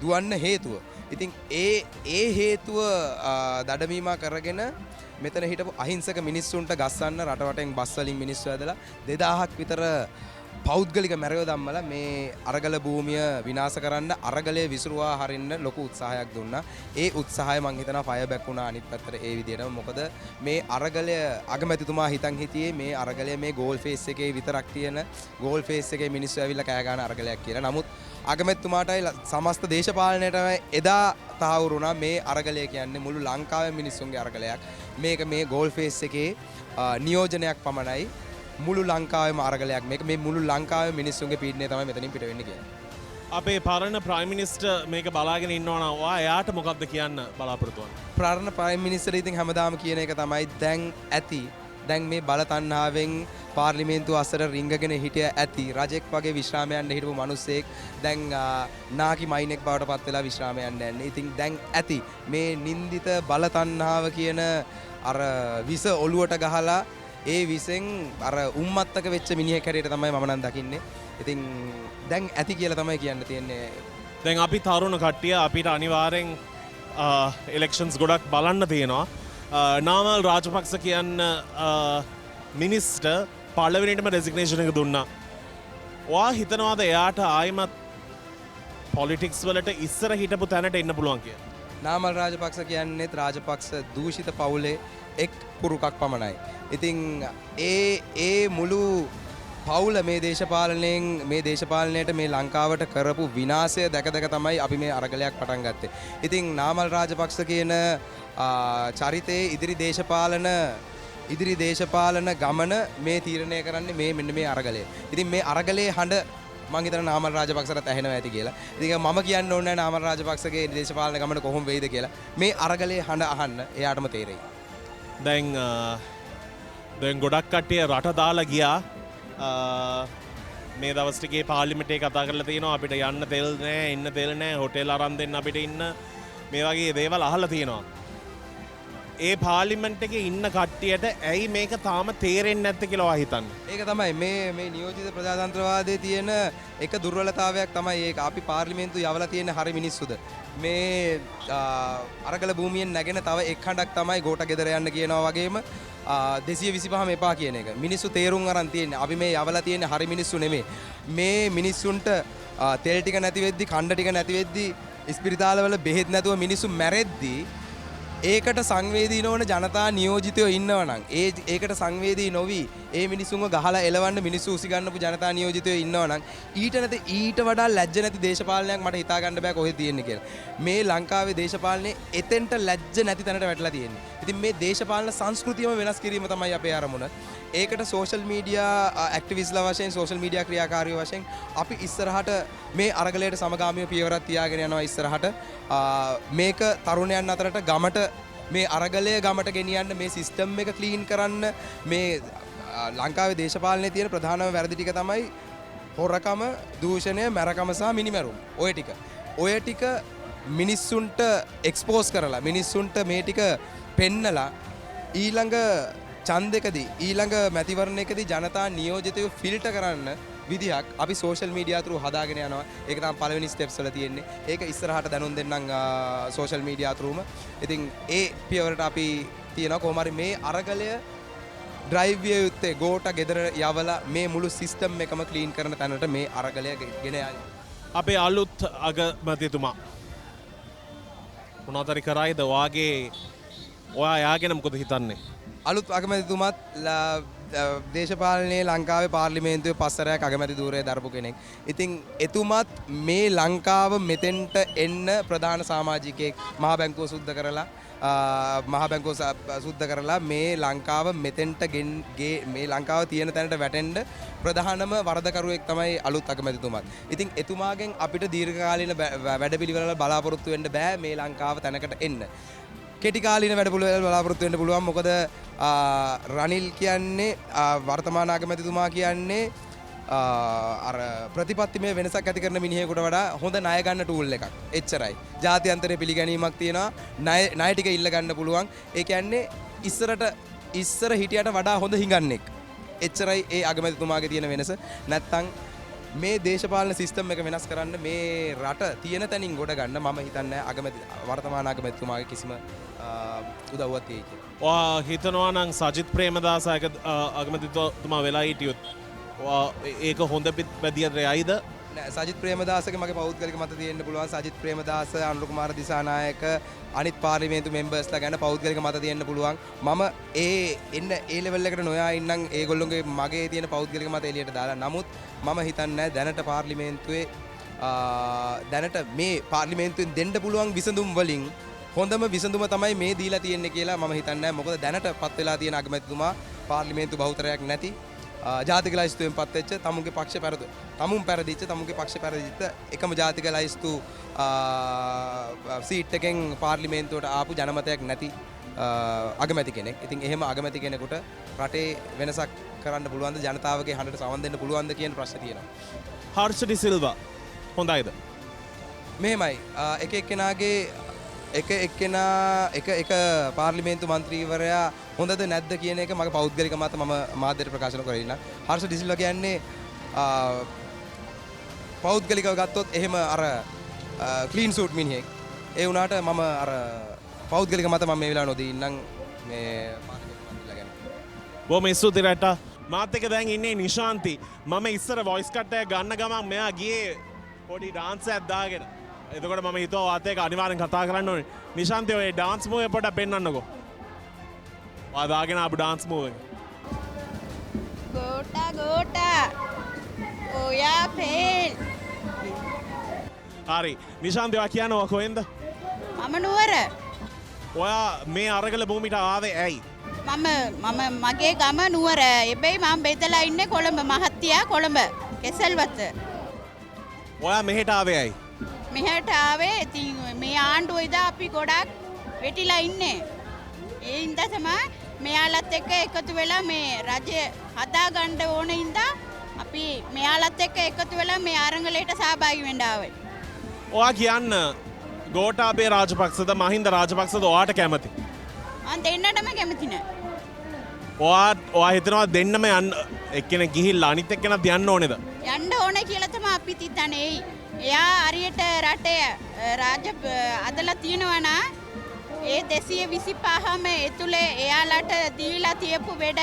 දුවන්න හේතුව. ඉතින් ඒ හේතුව දඩමීමා කරගෙන මෙතන හිටපු අහිංසක මිනිස්සුන්ට ගස්සන්න රටවටෙන් බස් වලින් මිනිස්සු ඇදලා 2000ක් විතර පෞද්ගලික මැරයෝ දම්මලා මේ අරගල භූමිය විනාශ කරන්න අරගලය විසිරුවා හරින්න ලොකු උත්සාහයක් දුන්නා. ඒ උත්සාහය මං හිතනවා ෆයර් බැක් වුණා අනිත් පැත්තට ඒ විදිහටම. මොකද මේ අරගලය අගමැතිතුමා හිතන් හිටියේ මේ අරගලය මේ ගෝල් ෆේස් එකේ විතරක් තියෙන ගෝල් ෆේස් එකේ මිනිස්සු ඇවිල්ලා කෑ ගන්න අරගලයක් කියලා. නමුත් අගමැතිතුමාටයි සමස්ත දේශපාලනයටම එදා තහවුරු වුණා මේ අරගලය කියන්නේ මුළු ලංකාවේ මිනිස්සුන්ගේ අරගලයක්. මේක මේ ගෝල් ෆේස් එකේ නියෝජනයක් පමණයි. මුළු ලංකාවේම අරගලයක් මේක. මේ මුළු ලංකාවේ මිනිස්සුන්ගේ පීඩනය තමයි මෙතනින් පිට වෙන්නේ කියලා. අපේ පරණ ප්‍රයිම් මිනිස්ටර් මේක බලාගෙන ඉන්නවා නම් ඔයා එයාට මොකක්ද කියන්න බලාපොරොත්තු වෙන්නේ? පරණ ප්‍රයිම් මිනිස්ටර් ඉතින් හැමදාම කියන එක තමයි දැන් ඇති. දැන් මේ බල තණ්හාවෙන් පාර්ලිමේන්තුව අසර රිංගගෙන හිටිය ඇති. රජෙක් වගේ විශ්‍රාම යන්න හිටපු මිනිස්සෙක් දැන් නාකි මයිනෙක් බවට පත් වෙලා විශ්‍රාම යන්න යන්නේ. ඉතින් දැන් ඇති මේ නින්දිත බල තණ්හාව කියන අර විස ඔලුවට ගහලා ඒ විසෙන් අර උම්මත්තක වෙච්ච මිනිහෙක් හැටියට තමයි මම නම් දකින්නේ. ඉතින් දැන් ඇති කියලා තමයි කියන්න තියෙන්නේ. දැන් අපි තරුණ කට්ටිය අපිට අනිවාර්යෙන් ඉලෙක්ෂන්ස් ගොඩක් බලන්න තියෙනවා. නාමල් රාජපක්ෂ කියන්න මිනිස්ටර් පළවෙනිටම රෙසිග්නේෂන් එක දුන්නා. ඔයා හිතනවාද එයාට ආයිමත් පොලිටික්ස් වලට ඉස්සර හිටපු තැනට එන්න පුළුවන් කියලා? නාමල් රාජපක්ෂ කියන්නේත් රාජපක්ෂ දූෂිත පවුලේ එක් පුරුකක් පමණයි. ඉතින් ඒ මුළු පවුල මේ දේශපාලනයට මේ ලංකාවට කරපු විනාශය දැක තමයි අපි මේ අරගලයක් පටන් ගත්තේ. ඉතින් නාමල් රාජපක්ෂ කියන චරිතයේ ඉදිරි දේශපාලන ගමන මේ තීරණය කරන්නේ මෙන්න මේ අරගලය. ඉතින් මේ අරගලයේ හඬ මං හිතන නාමල් රාජපක්ෂට ඇහෙනවා ඇති කියලා. ඉතින් මම කියන්න ඕනේ නැහැ නාමල් රාජපක්ෂගේ දේශපාලන ගමන කොහොම වෙයිද කියලා. මේ අරගලයේ හඬ අහන්න එයාටම තේරෙයි. දැන් ගොඩක් කට්ටිය රට දාලා ගියා මේ දවස් ටිකේ පාර්ලිමේන්තේ කතා කරලා තියෙනවා අපිට යන්න තෙල් නැහැ, ඉන්න තෙල් නැහැ, හොටෙල් අරන් දෙන්න අපිට ඉන්න මේ වගේ දේවල් අහලා තියෙනවා. ඒ පාර්ලිමේන්ත් එකේ ඉන්න කට්ටියට ඇයි මේක තාම තේරෙන්නේ නැත්තේ කියලා හිතන්නේ. ඒක තමයි මේ නියෝජිත ප්‍රජාතන්ත්‍රවාදයේ තියෙන එක දුර්වලතාවයක් තමයි ඒක. අපි පාර්ලිමේන්තු යවලා තියෙන හරි මිනිස්සුද මේ අරගල භූමියෙන් නැගෙන තව එක් හඬක් තමයි ගෝඨ ගෙදර යන්න කියනවා වගේම 225ම එපා කියන එක. මිනිස්සු තේරුම් අරන් තියෙන්නේ. අපි මේ යවලා තියෙන හරි මිනිස්සු නෙමෙයි. මේ මිනිස්සුන්ට තෙල් ටික නැති වෙද්දි, කණ්ඩ ටික නැති වෙද්දි, ඉස්පිරිතාලවල බෙහෙත් නැතුව මිනිස්සු මැරෙද්දි ඒකට සංවේදී නොවන ජනතා නියෝජිතයෝ ඉන්නවනම් ඒකට සංවේදී නොවි ඒ මිනිස්සුන්ව ගහලා එලවන්න මිනිස්සු උසිගන්නපු ජනතා නියෝජිතයෝ ඉන්නවනම් ඊට වඩා ලැජ්ජ නැති දේශපාලනයක් මට හිතා ගන්න බෑ කොහෙද තියෙන්නේ කියලා. මේ ලංකාවේ දේශපාලනේ එතෙන්ට ලැජ්ජ නැති තැනට වැටලා තියෙන්නේ. ඉතින් මේ දේශපාලන සංස්කෘතියම වෙනස් කිරීම තමයි අපේ අරමුණ. ඒකට සෝෂල් මීඩියා ඇක්ටිවිස්ට්ලා වශයෙන් සෝෂල් මීඩියා ක්‍රියාකාරීව වශයෙන් අපි ඉස්සරහට මේ අරගලයට සමගාමීව පියවරක් තියාගෙන යනවා ඉස්සරහට. මේක තරුණයන් අතරට ගමට මේ අරගලය ගමට ගෙනියන්න මේ සිස්ටම් එක ක්ලීන් කරන්න මේ ලංකාවේ දේශපාලනයේ තියෙන ප්‍රධානම වැරදි ටික තමයි හොරකම, දූෂණය, මැරකම සහ මිනිමැරුම්. ඔය ටික මිනිස්සුන්ට එක්ස්පෝස් කරලා මිනිස්සුන්ට මේ ටික පෙන්නලා ඊළඟ ඡන්දෙකදී ඊළඟ මැතිවරණයකදී ජනතා නියෝජිතයෝ ෆිල්ටර් කරන්න විදිහක් අපි සෝෂල් මීඩියා through හදාගෙන යනවා. ඒක තමයි පළවෙනි ස්ටෙප්ස් වල තියෙන්නේ. ඒක ඉස්සරහට දැනුම් දෙන්නම් සෝෂල් මීඩියා throughම. ඉතින් ඒ පියවරට අපි තියනවා කොහොම හරි මේ අරගලය ඩ්‍රයිව් විය යුත්තේ ගෝඨ ගෙදර යවලා මේ මුළු සිස්ටම් එකම ක්ලීන් කරන තැනට මේ අරගලය ගෙන යන්න. අපේ අලුත් අගමැතිතුමා මොනවතරි කරයිද වාගේ ඔයා යාගෙන මොකද හිතන්නේ? අලුත් අගමැතිතුමත් දේශපාලනයේ ලංකාවේ පාර්ලිමේන්තුවේ පස්සරයක් අගමැති ධූරය දරපු කෙනෙක්. ඉතින් එතුමත් මේ ලංකාව මෙතෙන්ට එන්න ප්‍රධාන සමාජිකයෙක් මහා බැංකුව සුද්ධ කරලා මේ ලංකාව මෙතෙන්ට මේ ලංකාව තියෙන තැනට වැටෙන්න ප්‍රධානම වරදකරුවෙක් තමයි අලුත් අගමැතිතුමත්. ඉතින් එතුමාගෙන් අපිට දීර්ඝකාලීන වැඩපිළිවෙළ බලාපොරොත්තු වෙන්න බෑ මේ ලංකාව තැනකට එන්න. කෙටි කාලීන වැඩපිළිවෙළ බලාපොරොත්තු වෙන්න පුළුවන්. මොකද රනිල් කියන්නේ වර්තමාන අගමැතිතුමා කියන්නේ අර ප්‍රතිපත්තිමය වෙනසක් ඇති කරන මිනිහෙකුට වඩා හොඳ ණය ගන්න ටූල් එකක්. එච්චරයි. ජාත්‍යන්තරයේ පිළිගැනීමක් තියෙනවා. ණය ටික ඉල්ල ගන්න පුළුවන්. ඒ කියන්නේ ඉස්සර හිටියට වඩා හොඳ හිඟන්නෙක්. එච්චරයි ඒ අගමැතිතුමාගේ තියෙන වෙනස. නැත්තම් මේ දේශපාලන සිස්ටම් එක වෙනස් කරන්න මේ රට තියෙන තැනින් ගොඩ ගන්න මම හිතන්නේ වර්තමාන අගමැතිතුමාගේ කිසිම උදව්වක් තියෙයි කියලා. ඔයා හිතනවා නම් සජිත් ප්‍රේමදාස අගමැතිතුමා වෙලා හිටියොත් ඒක හොඳ පැදියට යයිද? නෑ, සජිත් ප්‍රේමදාසගේ මගේ පෞද්ගලික මත තියෙන්න පුළුවන්. සජිත් ප්‍රේමදාස, අනුර කුමාර දිසානායක, අනිත් පාර්ලිමේන්තු මෙම්බර්ස්ලා ගැන පෞද්ගලික මත තියෙන්න පුළුවන්. මම ඒ ලෙවල් එකට නොයා ඉන්නම් ඒගොල්ලෝගේ මගේ තියෙන පෞද්ගලික මත එළියට දාලා. නමුත් මම හිතන්නේ දැනට පාර්ලිමේන්තුවේ දැනට මේ පාර්ලිමේන්තුවෙන් දෙන්න පුළුවන් විසඳුම් වලින් හොඳම විසඳුම තමයි මේ දීලා තියෙන්නේ කියලා මම හිතන්නේ. මොකද දැනට පත් වෙලා තියෙන අගමැතිතුමා පාර්ලිමේන්තු බහුතරයක් නැති ජාතික ලයිස්තුවෙන් පත් වෙච්ච තමුන්ගේ පක්ෂ තමුන්ගේ පක්ෂ පැරදිච්ච එකම ජාතික ලයිස්තු සීට් එකෙන් පාර්ලිමේන්තුවට ආපු ජනමතයක් නැති අගමැති කෙනෙක්. ඉතින් එහෙම අගමැති කෙනෙකුට රටේ වෙනසක් කරන්න පුළුවන්ද, ජනතාවගේ හඬට සවන් දෙන්න පුළුවන්ද කියන ප්‍රශ්න තියෙනවා. හර්ෂ ඩි සිල්වා හොඳයිද? මෙහෙමයි එක එක්කෙනාගේ එක පාර්ලිමේන්තු මන්ත්‍රීවරයා හොඳද නැද්ද කියන එක මගේ පෞද්ගලික මත මම මාධ්‍යයට ප්‍රකාශන කරලා ඉන්නවා. හර්ෂ ඩි සිල්වා කියන්නේ පෞද්ගලිකව ගත්තොත් එහෙම අර ක්ලීන් සූට් මිනිහෙක්. ඒ වුණාට මම අර පෞද්ගලික මත මම මේ වෙලාව නොදී ඉන්නම් මේ පාර්ලිමේන්තු මන්ත්‍රීලා ගැන. බොහොම ස්තුතියි රටා. මාත් එක්ක දැන් ඉන්නේ නිශාන්ති. මම ඉස්සර වොයිස් කට් එක ගන්න ගමන් මෙයා ගියේ පොඩි ඩාන්ස් එකක් දාගෙන. එතකොට මම හිතුවා වාත් එක්ක අනිවාර්යෙන් කතා කරන්න ඕනේ. නිශාන්ති ඔය ඩාන්ස් මූව් එක පොඩ්ඩක් පෙන්නන්නකෝ. වා දාගෙන ආපු ඩාන්ස් මූව් එක. ගෝටා ඔයා පේල්. හරි. නිශාන්ති ඔයා කියනවා කොහෙන්ද? මම නුවර. ඔයා මේ අරගල භූමියට ආවේ ඇයි? මම මගේ ගම නුවර. එබැයි මම බෙදලා ඉන්නේ කොළඹ මහත්තියා කොළඹ කෙසල්වත. ඔයා මෙහෙට ආවේ ඇයි? මෙහෙට ආවේ ඉතින් මේ ආණ්ඩුව ඉදා අපි ගොඩක් වෙටිලා ඉන්නේ. ඒ හින්දා තමයි මෙයාලත් එක්ක එකතු වෙලා මේ රජය හදාගන්න ඕන හින්දා අපි මෙයාලත් එක්ක එකතු වෙලා මේ අරගලයට සහභාගී වෙන්න ආවේ. ඔයා කියන්න ගෝඨාභය රාජපක්ෂද මහින්ද රාජපක්ෂද ඔයාට කැමති? මම දෙන්නටම කැමති නෑ. ඔයා හිතනවා දෙන්නම යන්න එක්කෙනෙක් ගිහිල්ලා අනිත් එක්කෙනත් යන්න ඕනේද? යන්න ඕනේ කියලා තමයි අපි හිතන්නේ. එයා හරියට රටේ අදලා තියෙනවා නා ඒ 225ම එතුලේ එයාලට දීලා තියපු වැඩ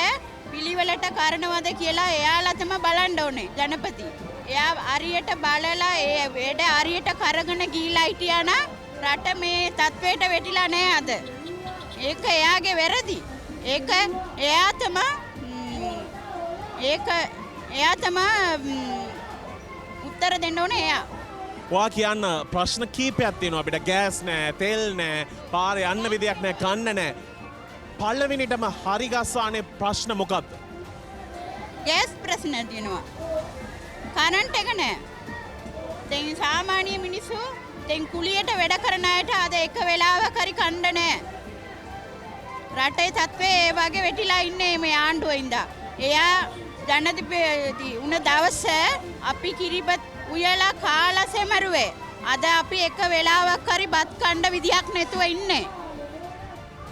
පිළිවෙලට කරනවද කියලා එයාලා තමයි බලන්න ඕනේ ජනපති. එයා හරියට බලලා ඒ වැඩ හරියට කරගෙන ගිහිලා හිටියා නම් රට මේ තත්වයට වැටිලා නෑ අද. ඒක එයාගේ වැරදි. ඒක එයා තමයි උත්තර දෙන්න ඕනේ එයා. ඔයා කියන්න ප්‍රශ්න කීපයක් තියෙනවා අපිට ගෑස් නෑ තෙල් නෑ පාරේ යන්න විදියක් නෑ කන්න නෑ පළවෙනිටම හරි ගස්සානේ ප්‍රශ්න මොකක්ද? ගෑස් ප්‍රශ්න තියෙනවා. කරන්ට් එක නෑ. දැන් සාමාන්‍ය මිනිස්සු දැන් කුලියට වැඩ කරන අයට අද එක වෙලාවක හරි කන්න නෑ. රටේ තත්ත්වය ඒ වගේ වෙටිලා ඉන්නේ මේ ආණ්ඩුව ඉඳා. එයා ජනදිපේදී උන දවස අපි කිරිබත් උයලා කාලා සෙමරුවේ. අද අපි එක වෙලාවක් හරි බත් කන්න විදියක් නැතුව ඉන්නේ.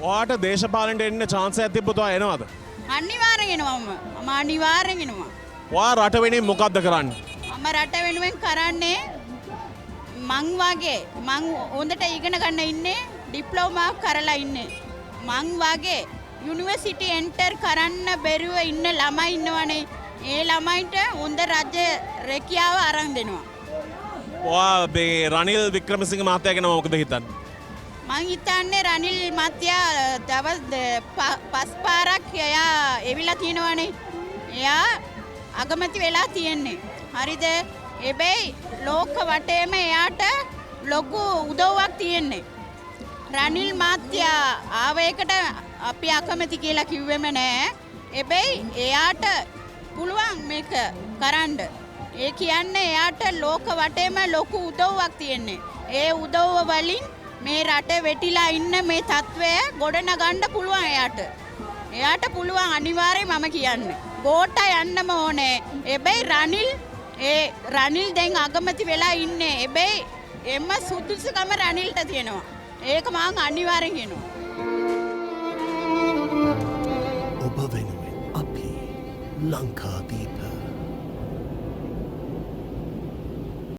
ඔයාට දේශපාලනයට එන්න chance එකක් තිබ්බොත් ඔයා එනවද? අනිවාර්යෙන් එනවා මම අනිවාර්යෙන් එනවා. ඔයා රට වෙනුවෙන් මොකද්ද කරන්නේ? මම රට වෙනුවෙන් කරන්නේ මං වගේ මං හොඳට ඉගෙන ගන්න ඉන්නේ ඩිප්ලෝමා කරලා ඉන්නේ. මං වගේ යුනිවර්සිටි එන්ටර් කරන්න බැරුව ඉන්න ළමයි ඉන්නවනේ. ඒ ළමයින්ට හොඳ රජ රැකියාව අරන් දෙනවා. ඔයා මේ රනිල් වික්‍රමසිංහ මහත්තයා ගැන මොකද හිතන්නේ? මං හිතන්නේ රනිල් මහත්තයා දවස් 5 පාරක් එයා එවිලා තියෙනවනේ. එයා අගමැති වෙලා තියෙන්නේ. හරිද? හැබැයි ලෝක වටේම එයාට ලොකු උදව්වක් තියෙන්නේ. රනිල් මහත්තයා ආව එකට අපි අකමැති කියලා කිව්වෙම නෑ. හැබැයි එයාට පුළුවන් මේක කරන්න. ඒ කියන්නේ එයාට ලෝක වටේම ලොකු උදව්වක් තියෙන්නේ. ඒ උදව්ව වලින් මේ රට වෙටිලා ඉන්න මේ තත්ත්වය ගොඩනගන්න පුළුවන් එයාට. එයාට පුළුවන් අනිවාර්යයෙන් මම කියන්නේ. ගෝඨ යන්නම ඕනේ. හැබැයි රනිල් දැන් අගමැති වෙලා ඉන්නේ. හැබැයි එම සුදුසුකම රනිල්ට තියෙනවා. ඒක මං අනිවාර්යෙන් කියනවා. ඔබ වෙනුවෙන් අපි ලංකාදීප